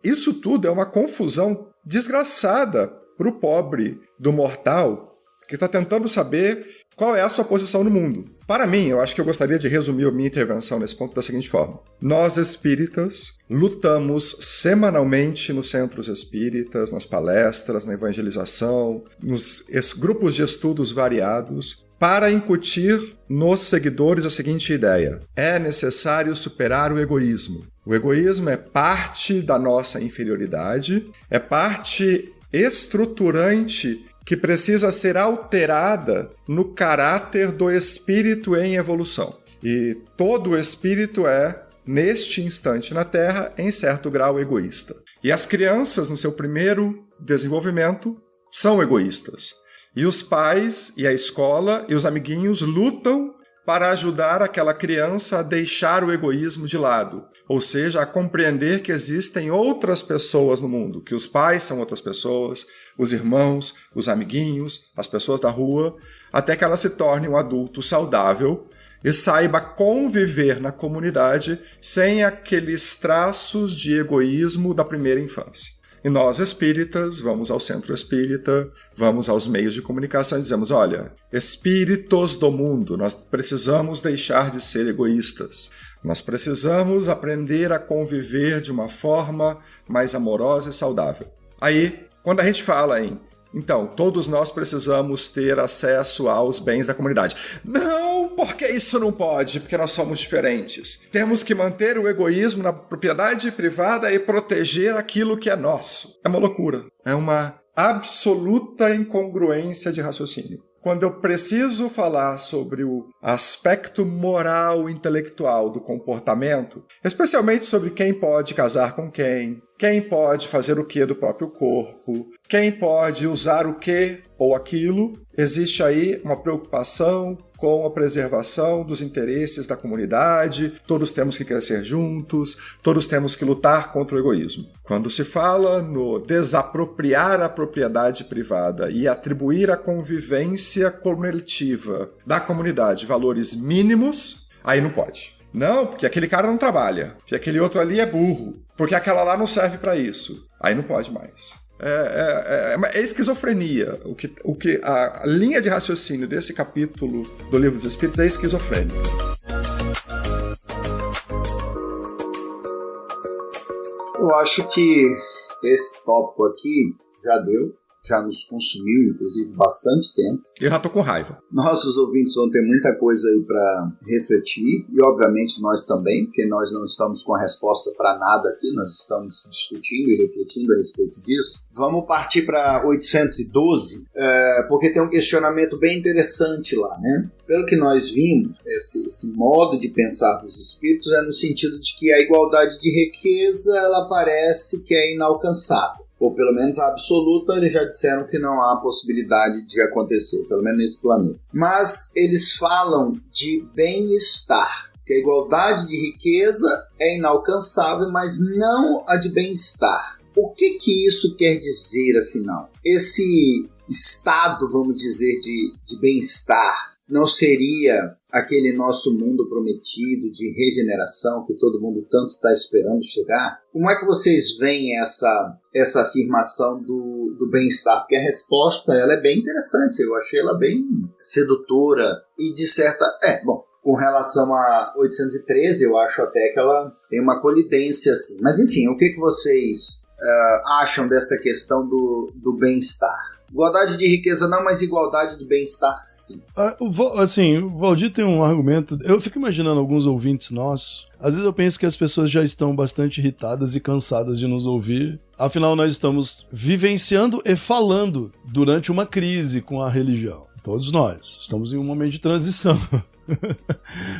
Isso tudo é uma confusão desgraçada para o pobre do mortal que está tentando saber qual é a sua posição no mundo. Para mim, eu acho que eu gostaria de resumir a minha intervenção nesse ponto da seguinte forma. Nós espíritas lutamos semanalmente nos centros espíritas, nas palestras, na evangelização, nos grupos de estudos variados, para incutir nos seguidores a seguinte ideia: é necessário superar o egoísmo. O egoísmo é parte da nossa inferioridade, é parte estruturante que precisa ser alterada no caráter do espírito em evolução. E todo espírito é, neste instante na Terra, em certo grau egoísta. E as crianças, no seu primeiro desenvolvimento, são egoístas. E os pais, e a escola, e os amiguinhos lutam para ajudar aquela criança a deixar o egoísmo de lado. Ou seja, a compreender que existem outras pessoas no mundo, que os pais são outras pessoas, os irmãos, os amiguinhos, as pessoas da rua, até que ela se torne um adulto saudável e saiba conviver na comunidade sem aqueles traços de egoísmo da primeira infância. E nós, espíritas, vamos ao centro espírita, vamos aos meios de comunicação e dizemos, olha, espíritos do mundo, nós precisamos deixar de ser egoístas. Nós precisamos aprender a conviver de uma forma mais amorosa e saudável. Aí, quando a gente fala então, todos nós precisamos ter acesso aos bens da comunidade. Não, porque isso não pode, porque nós somos diferentes. Temos que manter o egoísmo na propriedade privada e proteger aquilo que é nosso. É uma loucura. É uma absoluta incongruência de raciocínio. Quando eu preciso falar sobre o aspecto moral intelectual do comportamento, especialmente sobre quem pode casar com quem pode fazer o que do próprio corpo, quem pode usar o que ou aquilo, existe aí uma preocupação com a preservação dos interesses da comunidade, todos temos que crescer juntos, todos temos que lutar contra o egoísmo. Quando se fala no desapropriar a propriedade privada e atribuir à convivência coletiva da comunidade valores mínimos, aí não pode. Não, porque aquele cara não trabalha, porque aquele outro ali é burro, porque aquela lá não serve para isso. Aí não pode mais. É esquizofrenia. O que a linha de raciocínio desse capítulo do Livro dos Espíritos é esquizofrênica. Eu acho que esse tópico aqui já nos consumiu, inclusive, bastante tempo. Eu já tô com raiva. Nossos ouvintes vão ter muita coisa aí para refletir, e obviamente nós também, porque nós não estamos com a resposta para nada aqui, nós estamos discutindo e refletindo a respeito disso. Vamos partir para 812, porque tem um questionamento bem interessante lá, né? Pelo que nós vimos, esse modo de pensar dos espíritos é no sentido de que a igualdade de riqueza, ela parece que é inalcançável. Ou pelo menos a absoluta, eles já disseram que não há possibilidade de acontecer, pelo menos nesse planeta. Mas eles falam de bem-estar, que a igualdade de riqueza é inalcançável, mas não a de bem-estar. O que isso quer dizer, afinal? Esse estado, vamos dizer, de bem-estar, não seria aquele nosso mundo prometido de regeneração que todo mundo tanto está esperando chegar? Como é que vocês veem essa afirmação do bem-estar? Porque a resposta ela é bem interessante, eu achei ela bem sedutora e de certa... com relação a 813, eu acho até que ela tem uma colidência assim. Mas enfim, o que vocês acham dessa questão do bem-estar? Igualdade de riqueza não, mas igualdade de bem-estar sim. O Valdir tem um argumento. Eu fico imaginando alguns ouvintes nossos. Às vezes eu penso que as pessoas já estão bastante irritadas e cansadas de nos ouvir. Afinal, nós estamos vivenciando e falando durante uma crise com a religião. Todos nós. Estamos em um momento de transição.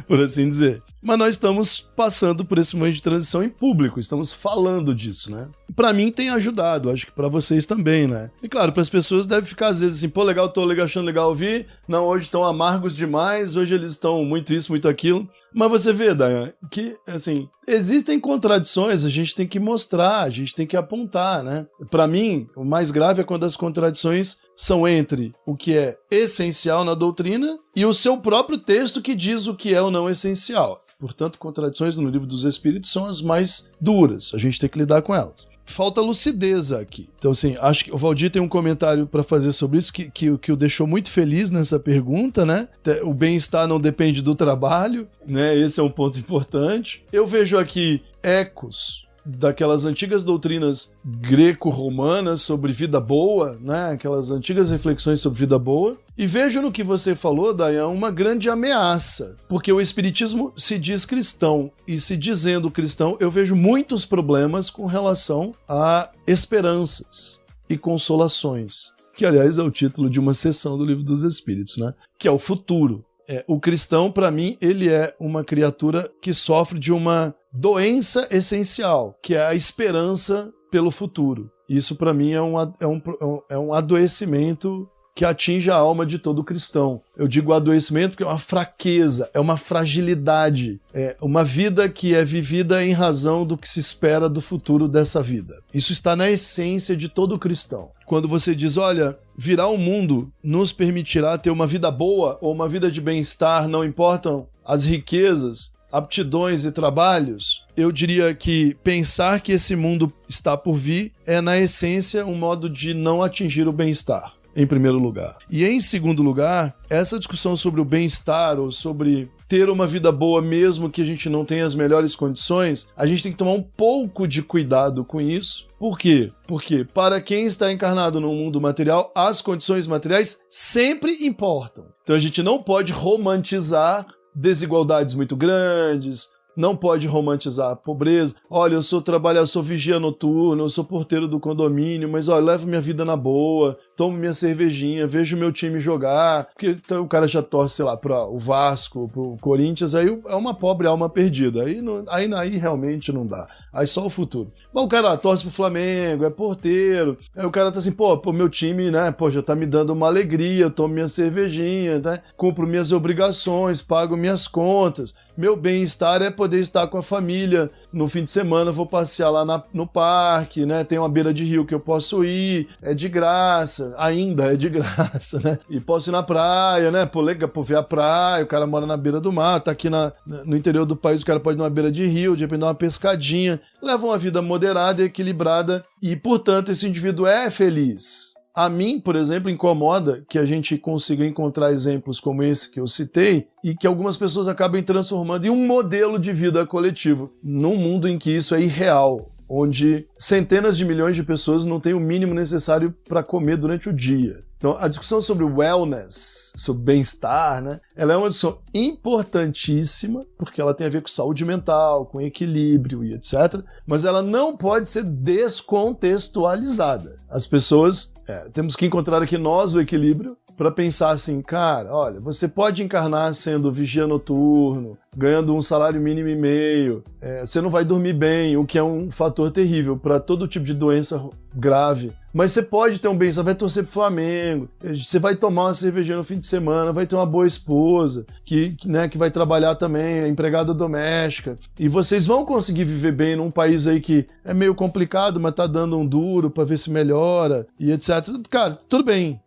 Por assim dizer. Mas nós estamos passando por esse momento de transição em público, estamos falando disso, né? Pra mim tem ajudado, acho que pra vocês também, né? E claro, pras pessoas deve ficar às vezes assim, pô, legal, tô achando legal ouvir, não, hoje estão amargos demais, hoje eles estão muito isso, muito aquilo. Mas você vê, Dayan, que, assim, existem contradições, a gente tem que mostrar, a gente tem que apontar, né? Pra mim, o mais grave é quando as contradições são entre o que é essencial na doutrina e o seu próprio texto que diz o que é ou não essencial. Portanto, contradições no Livro dos Espíritos são as mais duras, a gente tem que lidar com elas. Falta lucidez aqui. Então, assim, acho que o Valdir tem um comentário para fazer sobre isso que o deixou muito feliz nessa pergunta, né? O bem-estar não depende do trabalho, né? Esse é um ponto importante. Eu vejo aqui ecos daquelas antigas doutrinas greco-romanas sobre vida boa, né? Aquelas antigas reflexões sobre vida boa. E vejo no que você falou, Dayan, uma grande ameaça, porque o Espiritismo se diz cristão, e se dizendo cristão, eu vejo muitos problemas com relação a esperanças e consolações. que aliás é o título de uma seção do Livro dos Espíritos, né? Que é o futuro. O cristão, para mim, ele é uma criatura que sofre de uma doença essencial, que é a esperança pelo futuro. Isso, para mim, é um adoecimento que atinge a alma de todo cristão. Eu digo adoecimento porque é uma fraqueza, é uma fragilidade, é uma vida que é vivida em razão do que se espera do futuro dessa vida. Isso está na essência de todo cristão. Quando você diz, olha, virar o mundo nos permitirá ter uma vida boa ou uma vida de bem-estar, não importam as riquezas, aptidões e trabalhos, eu diria que pensar que esse mundo está por vir é, na essência, um modo de não atingir o bem-estar, em primeiro lugar. E em segundo lugar, essa discussão sobre o bem-estar ou sobre ter uma vida boa mesmo que a gente não tenha as melhores condições, a gente tem que tomar um pouco de cuidado com isso. Por quê? Porque para quem está encarnado no mundo material, as condições materiais sempre importam. Então a gente não pode romantizar desigualdades muito grandes, não pode romantizar a pobreza. Olha, eu sou trabalhador, eu sou vigia noturno, eu sou porteiro do condomínio, mas olha, eu levo minha vida na boa, tomo minha cervejinha, vejo meu time jogar, porque então, o cara já torce, sei lá, para o Vasco, pro Corinthians, aí é uma pobre alma perdida. Aí realmente não dá. Aí só o futuro. Mas o cara torce pro Flamengo, é porteiro, aí o cara tá assim, pô, meu time, né, pô, já tá me dando uma alegria, eu tomo minha cervejinha, né, cumpro minhas obrigações, pago minhas contas, meu bem-estar é poder estar com a família, no fim de semana eu vou passear lá no parque, né, tem uma beira de rio que eu posso ir, é de graça, ainda é de graça, né, e posso ir na praia, né, pô, legal, pô, ver a praia, o cara mora na beira do mar, tá aqui no interior do país, o cara pode ir numa beira de rio, de repente dar uma pescadinha, leva uma vida moderada e equilibrada e, portanto, esse indivíduo é feliz. A mim, por exemplo, incomoda que a gente consiga encontrar exemplos como esse que eu citei e que algumas pessoas acabem transformando em um modelo de vida coletivo, num mundo em que isso é irreal, onde centenas de milhões de pessoas não têm o mínimo necessário para comer durante o dia. Então, a discussão sobre wellness, sobre bem-estar, né, ela é uma discussão importantíssima, porque ela tem a ver com saúde mental, com equilíbrio e etc., mas ela não pode ser descontextualizada. As pessoas, temos que encontrar aqui nós o equilíbrio para pensar assim, cara, olha, você pode encarnar sendo vigia noturno, ganhando um salário mínimo e meio, você não vai dormir bem, o que é um fator terrível para todo tipo de doença grave, mas você pode ter um bem-estar, vai torcer pro Flamengo, você vai tomar uma cervejinha no fim de semana, vai ter uma boa esposa, que vai trabalhar também, é empregada doméstica, e vocês vão conseguir viver bem num país aí que é meio complicado, mas tá dando um duro para ver se melhora, e etc. Cara, tudo bem.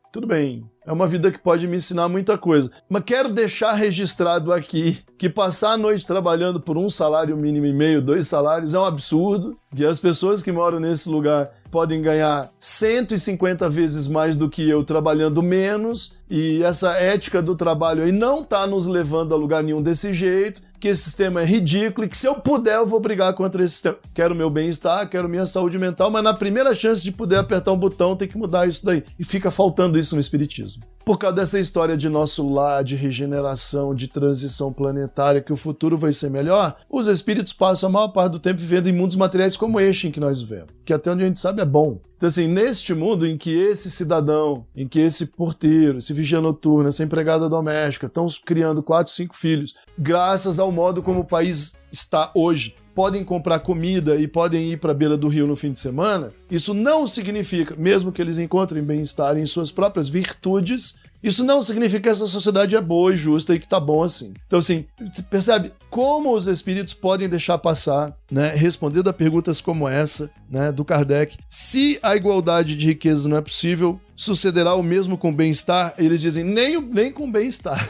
É uma vida que pode me ensinar muita coisa. Mas quero deixar registrado aqui que passar a noite trabalhando por um salário mínimo e meio, 2 salários, é um absurdo. E as pessoas que moram nesse lugar podem ganhar 150 vezes mais do que eu trabalhando menos. E essa ética do trabalho aí não está nos levando a lugar nenhum desse jeito. Que esse sistema é ridículo e que se eu puder eu vou brigar contra esse sistema. Quero meu bem-estar, quero minha saúde mental, mas na primeira chance de poder apertar um botão tem que mudar isso daí. E fica faltando isso no espiritismo. Por causa dessa história de nosso lar, de regeneração, de transição planetária, que o futuro vai ser melhor, os espíritos passam a maior parte do tempo vivendo em mundos materiais como este em que nós vivemos, que até onde a gente sabe é bom. Então assim, neste mundo em que esse cidadão, em que esse porteiro, esse vigia noturno, essa empregada doméstica estão criando 4, 5 filhos, graças ao modo como o país está hoje, podem comprar comida e podem ir para a beira do rio no fim de semana, isso não significa, mesmo que eles encontrem bem-estar em suas próprias virtudes, isso não significa que essa sociedade é boa e justa e que tá bom assim. Então assim, percebe como os espíritos podem deixar passar, né, respondendo a perguntas como essa, né, do Kardec, se a igualdade de riqueza não é possível, sucederá o mesmo com bem-estar? Eles dizem, nem com bem-estar.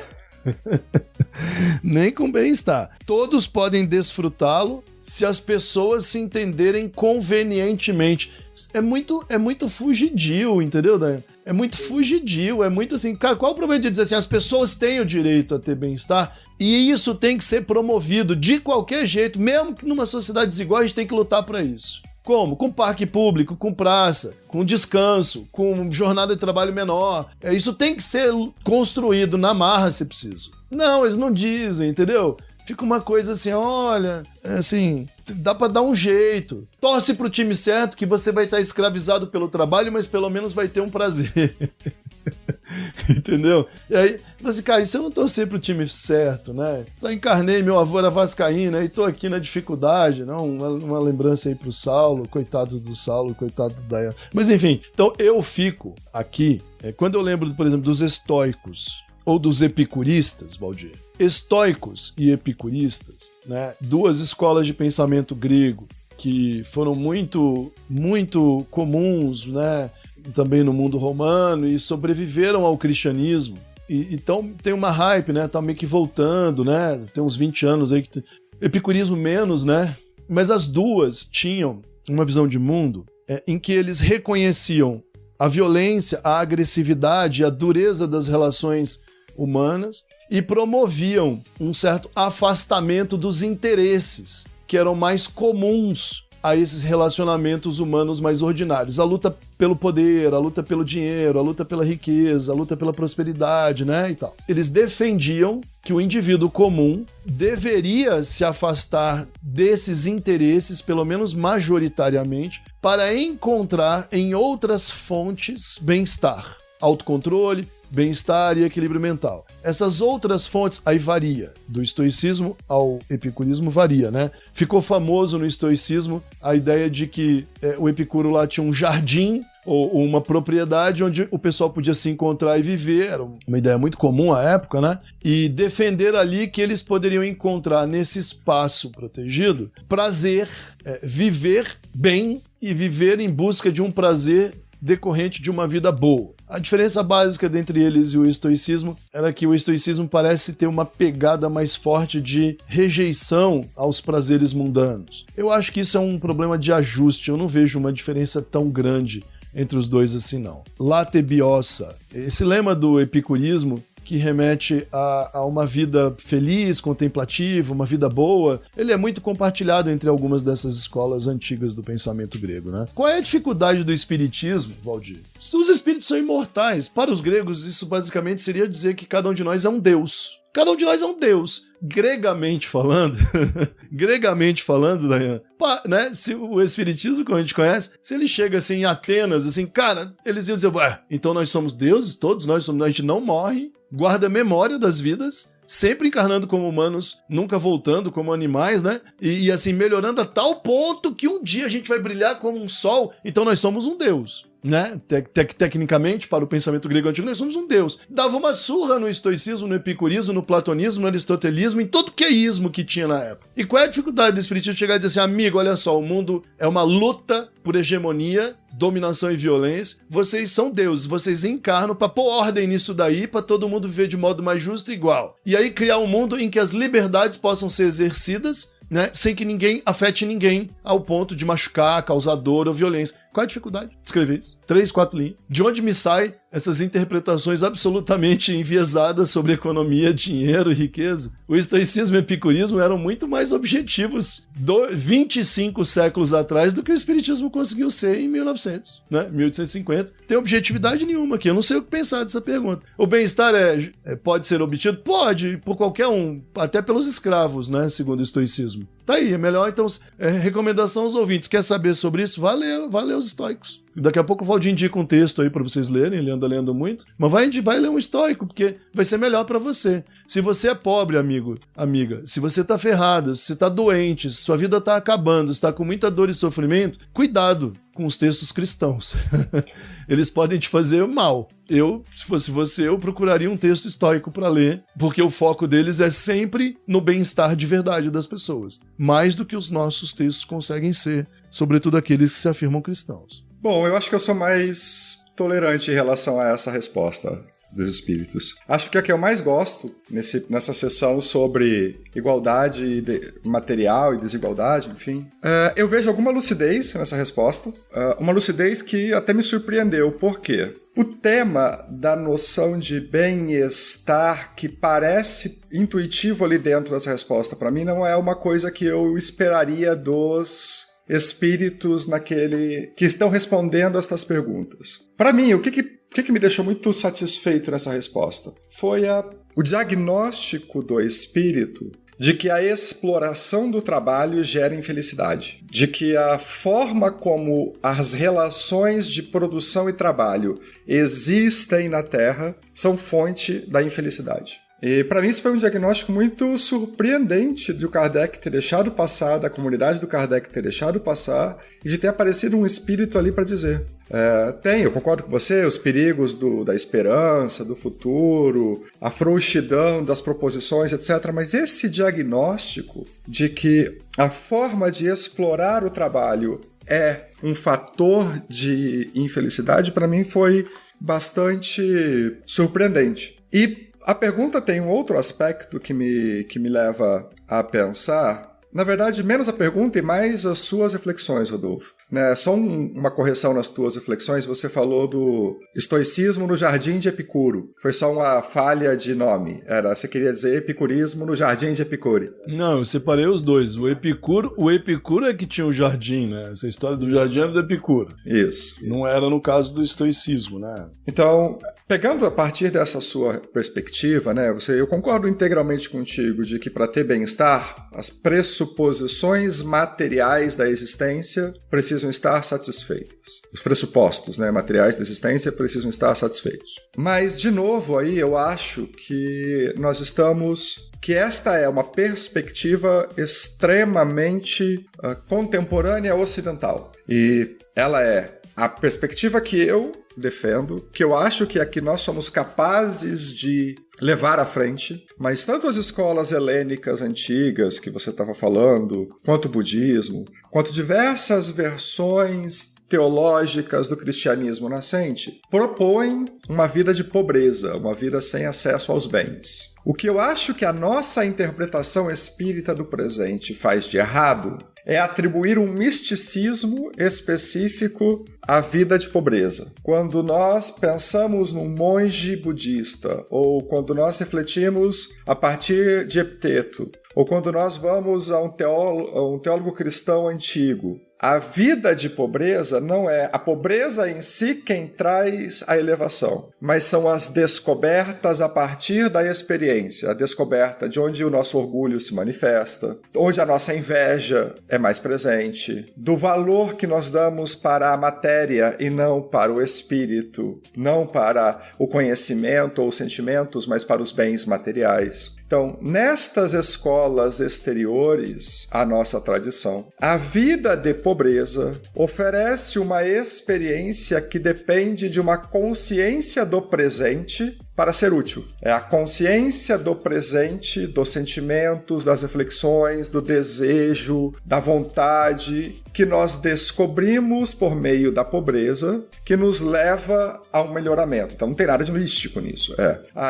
Nem com bem-estar. Todos podem desfrutá-lo se as pessoas se entenderem convenientemente. É muito fugidio, entendeu, Dayan? É muito fugidio, é muito assim... Cara, qual o problema de dizer assim, as pessoas têm o direito a ter bem-estar e isso tem que ser promovido de qualquer jeito, mesmo que numa sociedade desigual a gente tem que lutar para isso. Como? Com parque público, com praça, com descanso, com jornada de trabalho menor. Isso tem que ser construído na marra, se preciso. Não, eles não dizem, entendeu? Fica uma coisa assim, olha, assim, dá pra dar um jeito. Torce pro time certo que você vai estar escravizado pelo trabalho, mas pelo menos vai ter um prazer. Entendeu? E aí, assim, cara, e se eu não torcer pro time certo, né? Eu encarnei, meu avô era vascaíno, né? E tô aqui na dificuldade, não? Uma lembrança aí pro Saulo, coitado do Saulo, coitado do Dayan. Mas enfim, então eu fico aqui, quando eu lembro, por exemplo, dos estoicos ou dos epicuristas, Valdir. Estoicos e epicuristas, né? Duas escolas de pensamento grego que foram muito, muito comuns, né? Também no mundo romano e sobreviveram ao cristianismo. Então tem uma hype, né? Tá meio que voltando, né? Tem uns 20 anos aí que epicurismo menos, né? Mas as duas tinham uma visão de mundo em que eles reconheciam a violência, a agressividade, a dureza das relações humanas e promoviam um certo afastamento dos interesses que eram mais comuns a esses relacionamentos humanos mais ordinários. A luta pelo poder, a luta pelo dinheiro, a luta pela riqueza, a luta pela prosperidade, né, e tal. Eles defendiam que o indivíduo comum deveria se afastar desses interesses, pelo menos majoritariamente, para encontrar em outras fontes bem-estar, autocontrole, bem-estar e equilíbrio mental. Essas outras fontes, aí varia. Do estoicismo ao epicurismo varia, né? Ficou famoso no estoicismo a ideia de que o Epicuro lá tinha um jardim ou uma propriedade onde o pessoal podia se encontrar e viver. Era uma ideia muito comum à época, né? E defender ali que eles poderiam encontrar nesse espaço protegido prazer, viver bem e viver em busca de um prazer decorrente de uma vida boa. A diferença básica entre eles e o estoicismo era que o estoicismo parece ter uma pegada mais forte de rejeição aos prazeres mundanos. Eu acho que isso é um problema de ajuste, eu não vejo uma diferença tão grande entre os dois assim não. Late biossa, esse lema do epicurismo que remete a uma vida feliz, contemplativa, uma vida boa, ele é muito compartilhado entre algumas dessas escolas antigas do pensamento grego, né? Qual é a dificuldade do espiritismo, Valdir? Os espíritos são imortais. Para os gregos, isso basicamente seria dizer que cada um de nós é um deus. Cada um de nós é um deus. Gregamente falando, Dayan, né, se o espiritismo, como a gente conhece, se ele chega assim em Atenas, assim, cara, eles iam dizer, então nós somos deuses, todos nós somos, a gente não morre, guarda a memória das vidas, sempre encarnando como humanos, nunca voltando como animais, né? E assim, melhorando a tal ponto que um dia a gente vai brilhar como um sol, então nós somos um deus. Né? Tecnicamente, para o pensamento grego antigo, nós somos um deus. Dava uma surra no estoicismo, no epicurismo, no platonismo, no aristotelismo, em todo que ismo que tinha na época. E qual é a dificuldade do espiritismo chegar e dizer assim, amigo, olha só, o mundo é uma luta por hegemonia, dominação e violência, vocês são deuses, vocês encarnam para pôr ordem nisso daí, para todo mundo viver de modo mais justo e igual. E aí criar um mundo em que as liberdades possam ser exercidas, né, sem que ninguém afete ninguém ao ponto de machucar, causar dor ou violência. Qual é a dificuldade de escrever isso? 3, 4 linhas. De onde me saem essas interpretações absolutamente enviesadas sobre economia, dinheiro e riqueza? O estoicismo e o epicurismo eram muito mais objetivos 25 séculos atrás do que o espiritismo conseguiu ser em 1900, né? 1850. Tem objetividade nenhuma aqui. Eu não sei o que pensar dessa pergunta. O bem-estar pode ser obtido? Pode, por qualquer um, até pelos escravos, né? Segundo o estoicismo. Tá aí, é melhor então, recomendação aos ouvintes, quer saber sobre isso? Vai ler os estoicos. Daqui a pouco o Valdir indica um texto aí pra vocês lerem, ele anda lendo muito, mas vai ler um estoico, porque vai ser melhor pra você. Se você é pobre, amigo, amiga, se você tá ferrado, se você tá doente, se sua vida tá acabando, se tá com muita dor e sofrimento, cuidado com os textos cristãos. Eles podem te fazer mal. Se fosse você, eu procuraria um texto estoico para ler, porque o foco deles é sempre no bem-estar de verdade das pessoas, mais do que os nossos textos conseguem ser, sobretudo aqueles que se afirmam cristãos. Bom, eu acho que eu sou mais tolerante em relação a essa resposta dos espíritos. Acho que a que eu mais gosto nessa sessão sobre igualdade material e desigualdade, enfim, eu vejo alguma lucidez nessa resposta, uma lucidez que até me surpreendeu. Por quê? O tema da noção de bem-estar que parece intuitivo ali dentro dessa resposta, para mim, não é uma coisa que eu esperaria dos espíritos que estão respondendo estas perguntas. Para mim, o que me deixou muito satisfeito nessa resposta foi o diagnóstico do espírito de que a exploração do trabalho gera infelicidade, de que a forma como as relações de produção e trabalho existem na Terra são fonte da infelicidade. E para mim isso foi um diagnóstico muito surpreendente de o Kardec ter deixado passar, da comunidade do Kardec ter deixado passar, e de ter aparecido um espírito ali para dizer: eu concordo com você, os perigos da esperança, do futuro, a frouxidão das proposições, etc. Mas esse diagnóstico de que a forma de explorar o trabalho é um fator de infelicidade, para mim foi bastante surpreendente. E a pergunta tem um outro aspecto que me leva a pensar. Na verdade, menos a pergunta e mais as suas reflexões, Rodolfo. Só uma correção nas tuas reflexões. Você falou do estoicismo no Jardim de Epicuro. Foi só uma falha de nome. Você queria dizer epicurismo no Jardim de Epicuro. Não, eu separei os dois. O Epicuro é que tinha o jardim, né? Essa história do jardim era do Epicuro. Isso. Não era no caso do estoicismo, né? Então, pegando a partir dessa sua perspectiva, eu concordo integralmente contigo de que para ter bem-estar, as pressuposições materiais da existência precisam estar satisfeitas. Os pressupostos materiais da existência precisam estar satisfeitos. Mas, de novo, aí eu acho que que esta é uma perspectiva extremamente contemporânea ocidental. E ela é a perspectiva que eu defendo, que eu acho que é a que nós somos capazes de levar à frente, mas tanto as escolas helênicas antigas que você estava falando, quanto o budismo, quanto diversas versões teológicas do cristianismo nascente, propõem uma vida de pobreza, uma vida sem acesso aos bens. O que eu acho que a nossa interpretação espírita do presente faz de errado é atribuir um misticismo específico à vida de pobreza. Quando nós pensamos num monge budista, ou quando nós refletimos a partir de Epiteto, ou quando nós vamos a um teólogo cristão antigo, a vida de pobreza não é a pobreza em si quem traz a elevação, mas são as descobertas a partir da experiência, a descoberta de onde o nosso orgulho se manifesta, onde a nossa inveja é mais presente, do valor que nós damos para a matéria e não para o espírito, não para o conhecimento ou os sentimentos, mas para os bens materiais. Então, nestas escolas exteriores à nossa tradição, a vida de pobreza oferece uma experiência que depende de uma consciência do presente para ser útil. É a consciência do presente, dos sentimentos, das reflexões, do desejo, da vontade, que nós descobrimos por meio da pobreza, que nos leva a um melhoramento. Então não tem nada de místico nisso.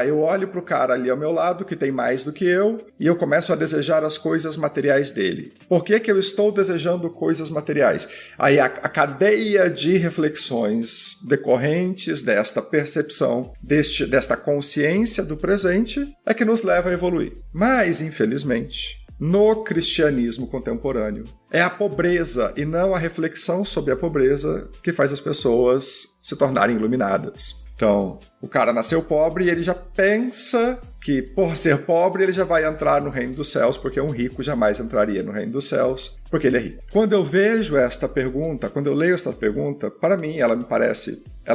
Eu olho para o cara ali ao meu lado, que tem mais do que eu, e eu começo a desejar as coisas materiais dele. Por que eu estou desejando coisas materiais? Aí a cadeia de reflexões decorrentes desta percepção, desta consciência do presente, é que nos leva a evoluir. Mas, infelizmente, no cristianismo contemporâneo, é a pobreza e não a reflexão sobre a pobreza que faz as pessoas se tornarem iluminadas. Então, o cara nasceu pobre e ele já pensa que, por ser pobre, ele já vai entrar no reino dos céus, porque um rico jamais entraria no reino dos céus, porque ele é rico. Quando eu vejo esta pergunta, quando eu leio esta pergunta, para mim, ela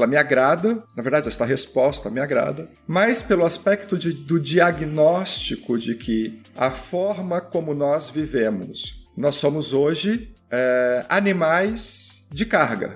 me agrada, na verdade, esta resposta me agrada, mas pelo aspecto do diagnóstico de que a forma como nós vivemos, nós somos hoje animais de carga.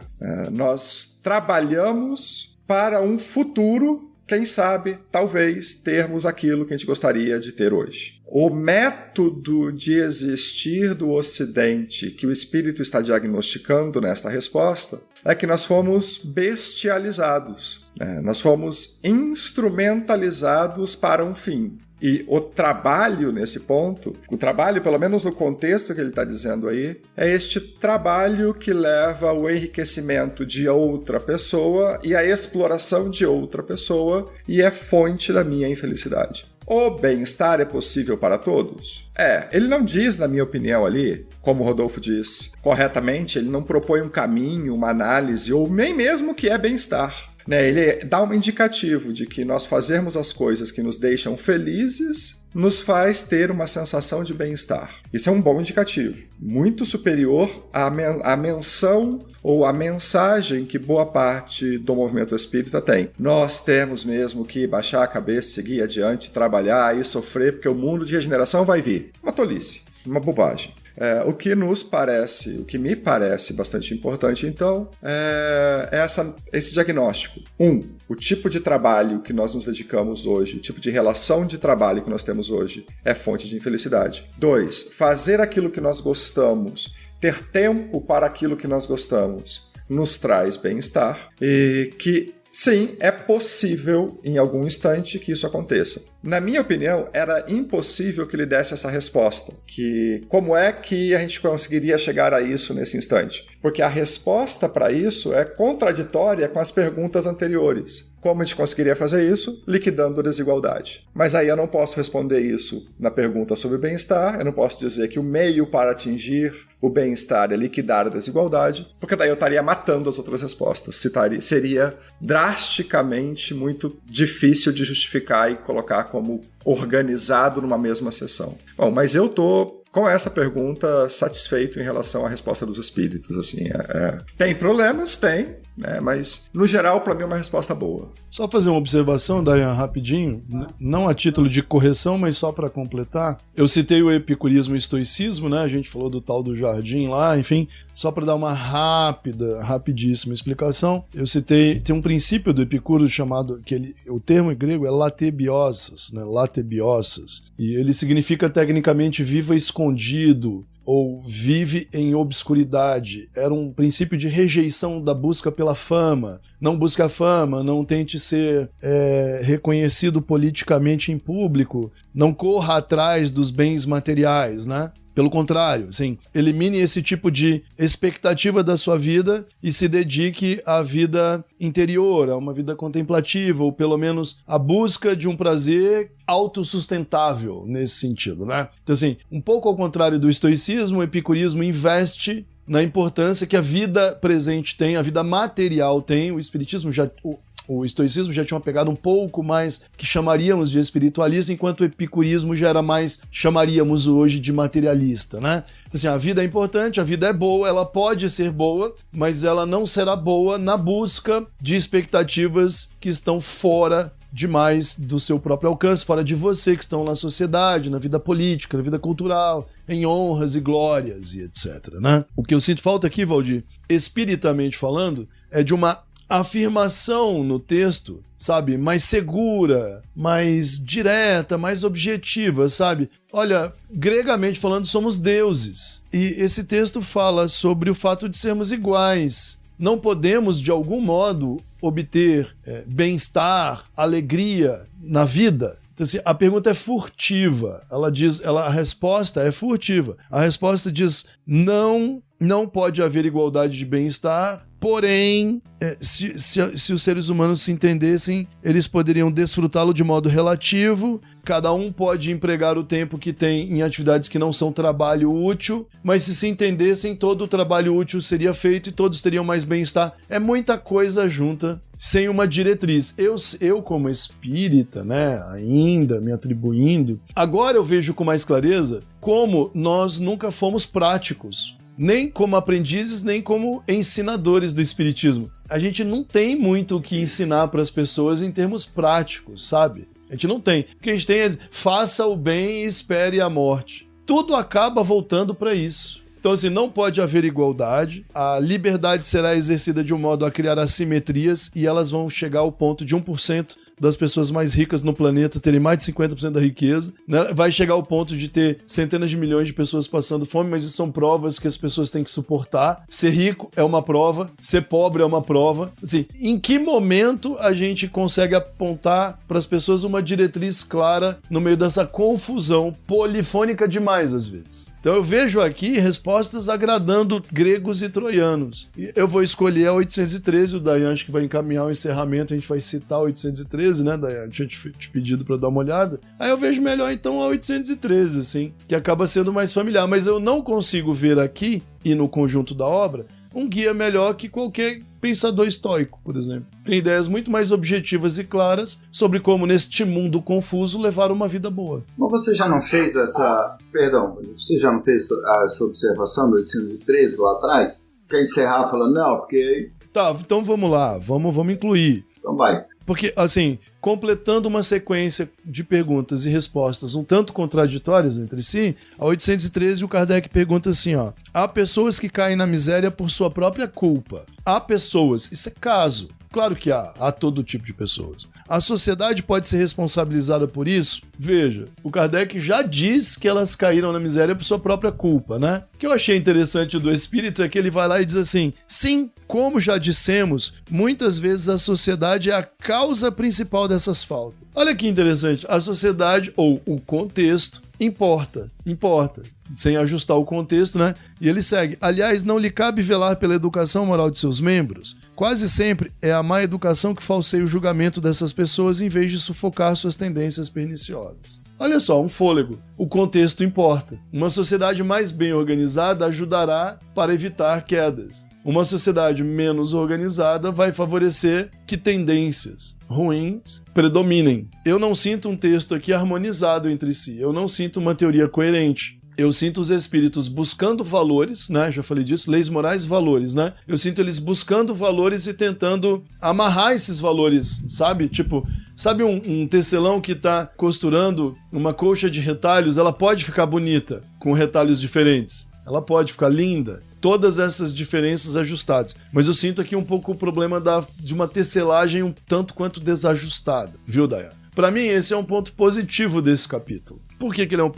Nós trabalhamos para um futuro, quem sabe, talvez, termos aquilo que a gente gostaria de ter hoje. O método de existir do Ocidente que o Espírito está diagnosticando nesta resposta é que nós fomos bestializados, nós fomos instrumentalizados para um fim. E o trabalho nesse ponto, o trabalho, pelo menos no contexto que ele está dizendo aí, é este trabalho que leva ao enriquecimento de outra pessoa e à exploração de outra pessoa e é fonte da minha infelicidade. O bem-estar é possível para todos? Ele não diz, na minha opinião ali, como o Rodolfo diz, corretamente, ele não propõe um caminho, uma análise, ou nem mesmo o que é bem-estar. né? Ele dá um indicativo de que nós fazermos as coisas que nos deixam felizes nos faz ter uma sensação de bem-estar. Isso é um bom indicativo, muito superior à menção ou à mensagem que boa parte do movimento espírita tem. Nós temos mesmo que baixar a cabeça, seguir adiante, trabalhar e sofrer, porque o mundo de regeneração vai vir. Uma tolice, uma bobagem. O que me parece bastante importante, então, é esse diagnóstico. O tipo de trabalho que nós nos dedicamos hoje, o tipo de relação de trabalho que nós temos hoje é fonte de infelicidade. 2, fazer aquilo que nós gostamos, ter tempo para aquilo que nós gostamos, nos traz bem-estar e que, sim, é possível em algum instante que isso aconteça. Na minha opinião, era impossível que ele desse essa resposta. Que como é que a gente conseguiria chegar a isso nesse instante? Porque a resposta para isso é contraditória com as perguntas anteriores. Como a gente conseguiria fazer isso? Liquidando a desigualdade. Mas aí eu não posso responder isso na pergunta sobre bem-estar, eu não posso dizer que o meio para atingir o bem-estar é liquidar a desigualdade, porque daí eu estaria matando as outras respostas. Seria drasticamente muito difícil de justificar e colocar como organizado numa mesma sessão. Bom, mas eu tô com essa pergunta satisfeito em relação à resposta dos espíritos. Assim, tem problemas? Tem. Mas, no geral, para mim é uma resposta boa. Só fazer uma observação, Dayan, rapidinho, não a título de correção, mas só para completar. Eu citei o epicurismo e o estoicismo, né? A gente falou do tal do jardim lá, enfim, só para dar uma rapidíssima explicação. Eu citei, tem um princípio do Epicuro chamado, o termo em grego é latebiosas, né? Latebiosas, e ele significa tecnicamente viva escondido, ou vive em obscuridade. Era um princípio de rejeição da busca pela fama. Não busque a fama, não tente ser reconhecido politicamente em público, não corra atrás dos bens materiais, né? Pelo contrário, assim, elimine esse tipo de expectativa da sua vida e se dedique à vida interior, a uma vida contemplativa, ou pelo menos à busca de um prazer autossustentável nesse sentido, né? Então, assim, um pouco ao contrário do estoicismo, o epicurismo investe na importância que a vida presente tem, a vida material tem. O espiritismo o estoicismo já tinha uma pegada um pouco mais que chamaríamos de espiritualista, enquanto o epicurismo já era mais, chamaríamos hoje de materialista, né? Então, assim, a vida é importante, a vida é boa, ela pode ser boa, mas ela não será boa na busca de expectativas que estão fora demais do seu próprio alcance, fora de você, que estão na sociedade, na vida política, na vida cultural, em honras e glórias e etc, né? O que eu sinto falta aqui, Valdir, espiritamente falando, é de uma afirmação no texto, sabe, mais segura, mais direta, mais objetiva, sabe? Olha, gregamente falando, somos deuses. E esse texto fala sobre o fato de sermos iguais. Não podemos, de algum modo, obter bem-estar, alegria na vida. Então, assim, a pergunta é furtiva. A resposta é furtiva. A resposta diz: não pode haver igualdade de bem-estar. Porém, se os seres humanos se entendessem, eles poderiam desfrutá-lo de modo relativo. Cada um pode empregar o tempo que tem em atividades que não são trabalho útil, mas se entendessem, todo o trabalho útil seria feito e todos teriam mais bem-estar. É muita coisa junta, sem uma diretriz. Eu como espírita, né, ainda me atribuindo, agora eu vejo com mais clareza como nós nunca fomos práticos. Nem como aprendizes, nem como ensinadores do espiritismo. A gente não tem muito o que ensinar para as pessoas em termos práticos, sabe? A gente não tem. O que a gente tem é faça o bem e espere a morte. Tudo acaba voltando para isso. Então, assim, não pode haver igualdade, a liberdade será exercida de um modo a criar assimetrias e elas vão chegar ao ponto de 1% das pessoas mais ricas no planeta terem mais de 50% da riqueza, né? Vai chegar ao ponto de ter centenas de milhões de pessoas passando fome, mas isso são provas que as pessoas têm que suportar. Ser rico é uma prova, ser pobre é uma prova. Assim, em que momento a gente consegue apontar para as pessoas uma diretriz clara no meio dessa confusão polifônica demais, às vezes? Então eu vejo aqui respostas agradando gregos e troianos. E eu vou escolher a 813, o Dayan acho que vai encaminhar o encerramento, a gente vai citar a 813, né, Dayan? Eu tinha te pedido para dar uma olhada. Aí eu vejo melhor então a 813, assim, que acaba sendo mais familiar. Mas eu não consigo ver aqui, e no conjunto da obra, um guia melhor que qualquer pensador estoico, por exemplo. Tem ideias muito mais objetivas e claras sobre como, neste mundo confuso, levar uma vida boa. Mas você já não fez essa observação do 813 lá atrás? Quer encerrar falando, não, porque... Tá, então vamos lá, vamos incluir. Então vai. Porque, assim, completando uma sequência de perguntas e respostas um tanto contraditórias entre si, a 813 o Kardec pergunta assim, ó: há pessoas que caem na miséria por sua própria culpa. Há pessoas, isso é caso. Claro que há todo tipo de pessoas. A sociedade pode ser responsabilizada por isso? Veja, o Kardec já diz que elas caíram na miséria por sua própria culpa, né? O que eu achei interessante do Espírito é que ele vai lá e diz assim: sim, como já dissemos, muitas vezes a sociedade é a causa principal dessas faltas. Olha que interessante, a sociedade ou o contexto importa, sem ajustar o contexto, né? E ele segue: aliás, não lhe cabe velar pela educação moral de seus membros? Quase sempre é a má educação que falseia o julgamento dessas pessoas em vez de sufocar suas tendências perniciosas. Olha só, um fôlego. O contexto importa. Uma sociedade mais bem organizada ajudará para evitar quedas. Uma sociedade menos organizada vai favorecer que tendências ruins predominem. Eu não sinto um texto aqui harmonizado entre si. Eu não sinto uma teoria coerente. Eu sinto os espíritos buscando valores, né? Já falei disso, leis morais, valores, né? Eu sinto eles buscando valores e tentando amarrar esses valores, sabe? Tipo, sabe um tecelão que tá costurando uma colcha de retalhos? Ela pode ficar bonita com retalhos diferentes. Ela pode ficar linda. Todas essas diferenças ajustadas. Mas eu sinto aqui um pouco o problema de uma tecelagem um tanto quanto desajustada. Viu, Dayan? Pra mim, esse é um ponto positivo desse capítulo. Por que ele é um...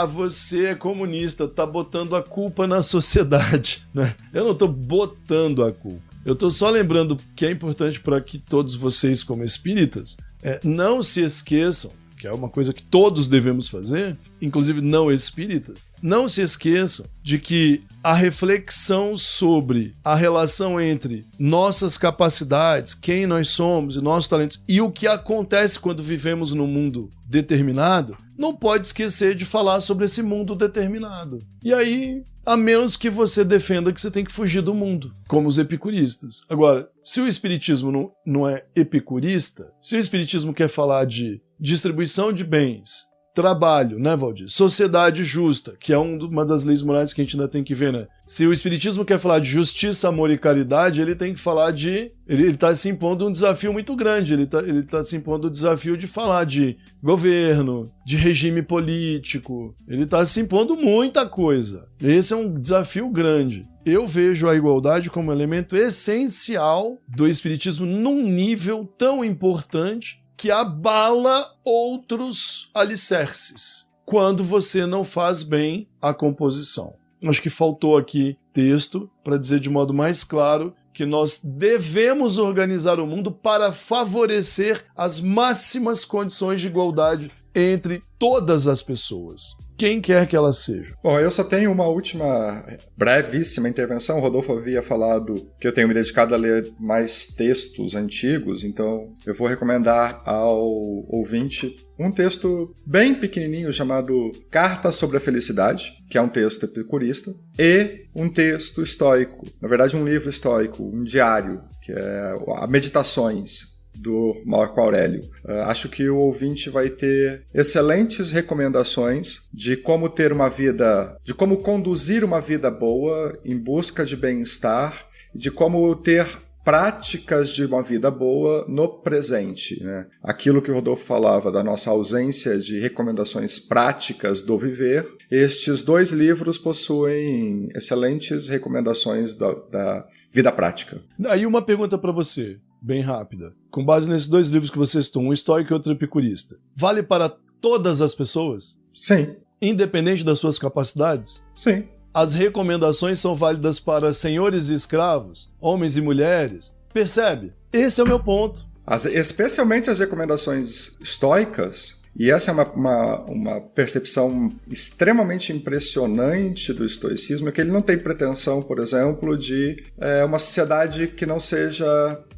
você é comunista, tá botando a culpa na sociedade, né? Eu não tô botando a culpa. Eu tô só lembrando que é importante para que todos vocês, como espíritas, não se esqueçam, que é uma coisa que todos devemos fazer, inclusive não espíritas, não se esqueçam de que a reflexão sobre a relação entre nossas capacidades, quem nós somos e nossos talentos e o que acontece quando vivemos num mundo determinado, não pode esquecer de falar sobre esse mundo determinado. E aí, a menos que você defenda que você tem que fugir do mundo, como os epicuristas. Agora, se o espiritismo não é epicurista, se o espiritismo quer falar de distribuição de bens, trabalho, né, Valdir? Sociedade justa, que é uma das leis morais que a gente ainda tem que ver, né? Se o espiritismo quer falar de justiça, amor e caridade, ele tem que falar de... Ele está se impondo um desafio muito grande, ele tá se impondo o desafio de falar de governo, de regime político, ele está se impondo muita coisa. Esse é um desafio grande. Eu vejo a igualdade como elemento essencial do espiritismo num nível tão importante que abala outros alicerces quando você não faz bem a composição. Acho que faltou aqui texto para dizer de modo mais claro que nós devemos organizar o mundo para favorecer as máximas condições de igualdade entre todas as pessoas, quem quer que elas sejam. Bom, eu só tenho uma última brevíssima intervenção. O Rodolfo havia falado que eu tenho me dedicado a ler mais textos antigos, então eu vou recomendar ao ouvinte um texto bem pequenininho chamado Carta sobre a Felicidade, que é um texto epicurista, e um texto estoico, na verdade um livro estoico, um diário, que é Meditações, do Marco Aurélio. Acho que o ouvinte vai ter excelentes recomendações de como ter uma vida, de como conduzir uma vida boa em busca de bem-estar, de como ter práticas de uma vida boa no presente, né? Aquilo que o Rodolfo falava da nossa ausência de recomendações práticas do viver, estes dois livros possuem excelentes recomendações da vida prática. Aí uma pergunta para você, bem rápida. Com base nesses dois livros que você citou, um estoico e outro epicurista, vale para todas as pessoas? Sim. Independente das suas capacidades? Sim. As recomendações são válidas para senhores e escravos, homens e mulheres? Percebe? Esse é o meu ponto. Especialmente as recomendações estoicas, e essa é uma percepção extremamente impressionante do estoicismo, é que ele não tem pretensão, por exemplo, de uma sociedade que não seja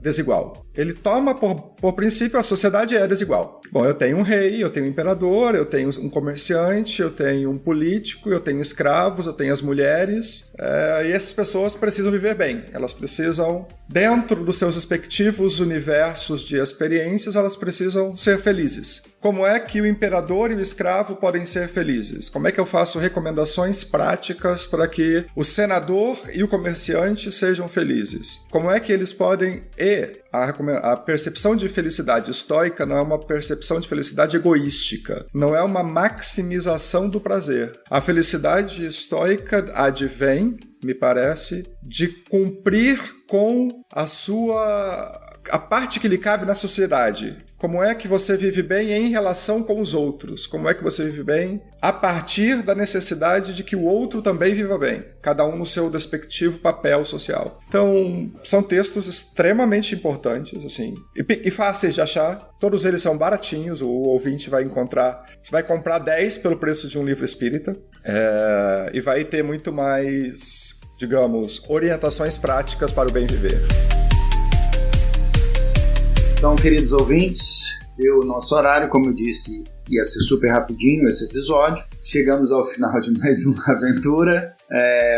desigual. Ele toma por por princípio, a sociedade é desigual. Bom, eu tenho um rei, eu tenho um imperador, eu tenho um comerciante, eu tenho um político, eu tenho escravos, eu tenho as mulheres, e essas pessoas precisam viver bem. Elas precisam, dentro dos seus respectivos universos de experiências, elas precisam ser felizes. Como é que o imperador e o escravo podem ser felizes? Como é que eu faço recomendações práticas para que o senador e o comerciante sejam felizes? Como é que eles podem... A percepção de felicidade estoica não é uma percepção de felicidade egoística, não é uma maximização do prazer. A felicidade estoica advém, me parece, de cumprir com a parte que lhe cabe na sociedade. Como é que você vive bem em relação com os outros? Como é que você vive bem a partir da necessidade de que o outro também viva bem, cada um no seu respectivo papel social. Então, são textos extremamente importantes, assim, e fáceis de achar. Todos eles são baratinhos, o ouvinte vai encontrar... Você vai comprar 10 pelo preço de um livro espírita, e vai ter muito mais, digamos, orientações práticas para o bem viver. Então, queridos ouvintes, deu o nosso horário, como eu disse, ia ser super rapidinho esse episódio. Chegamos ao final de mais uma aventura.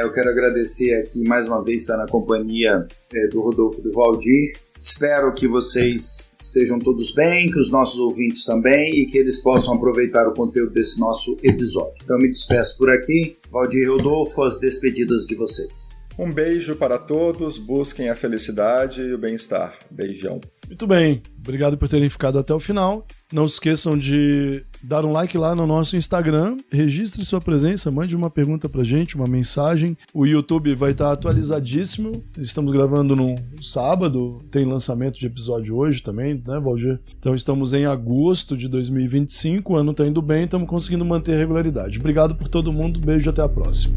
Eu quero agradecer aqui mais uma vez estar na companhia do Rodolfo e do Valdir. Espero que vocês estejam todos bem, que os nossos ouvintes também, e que eles possam aproveitar o conteúdo desse nosso episódio. Então, me despeço por aqui. Valdir e Rodolfo, as despedidas de vocês. Um beijo para todos, busquem a felicidade e o bem-estar. Beijão. Muito bem, obrigado por terem ficado até o final. Não se esqueçam de dar um like lá no nosso Instagram, registre sua presença, mande uma pergunta pra gente, uma mensagem. O YouTube vai estar atualizadíssimo, estamos gravando no sábado, tem lançamento de episódio hoje também, né, Valdir? Então estamos em agosto de 2025, o ano tá indo bem, estamos conseguindo manter a regularidade. Obrigado por todo mundo, beijo e até a próxima.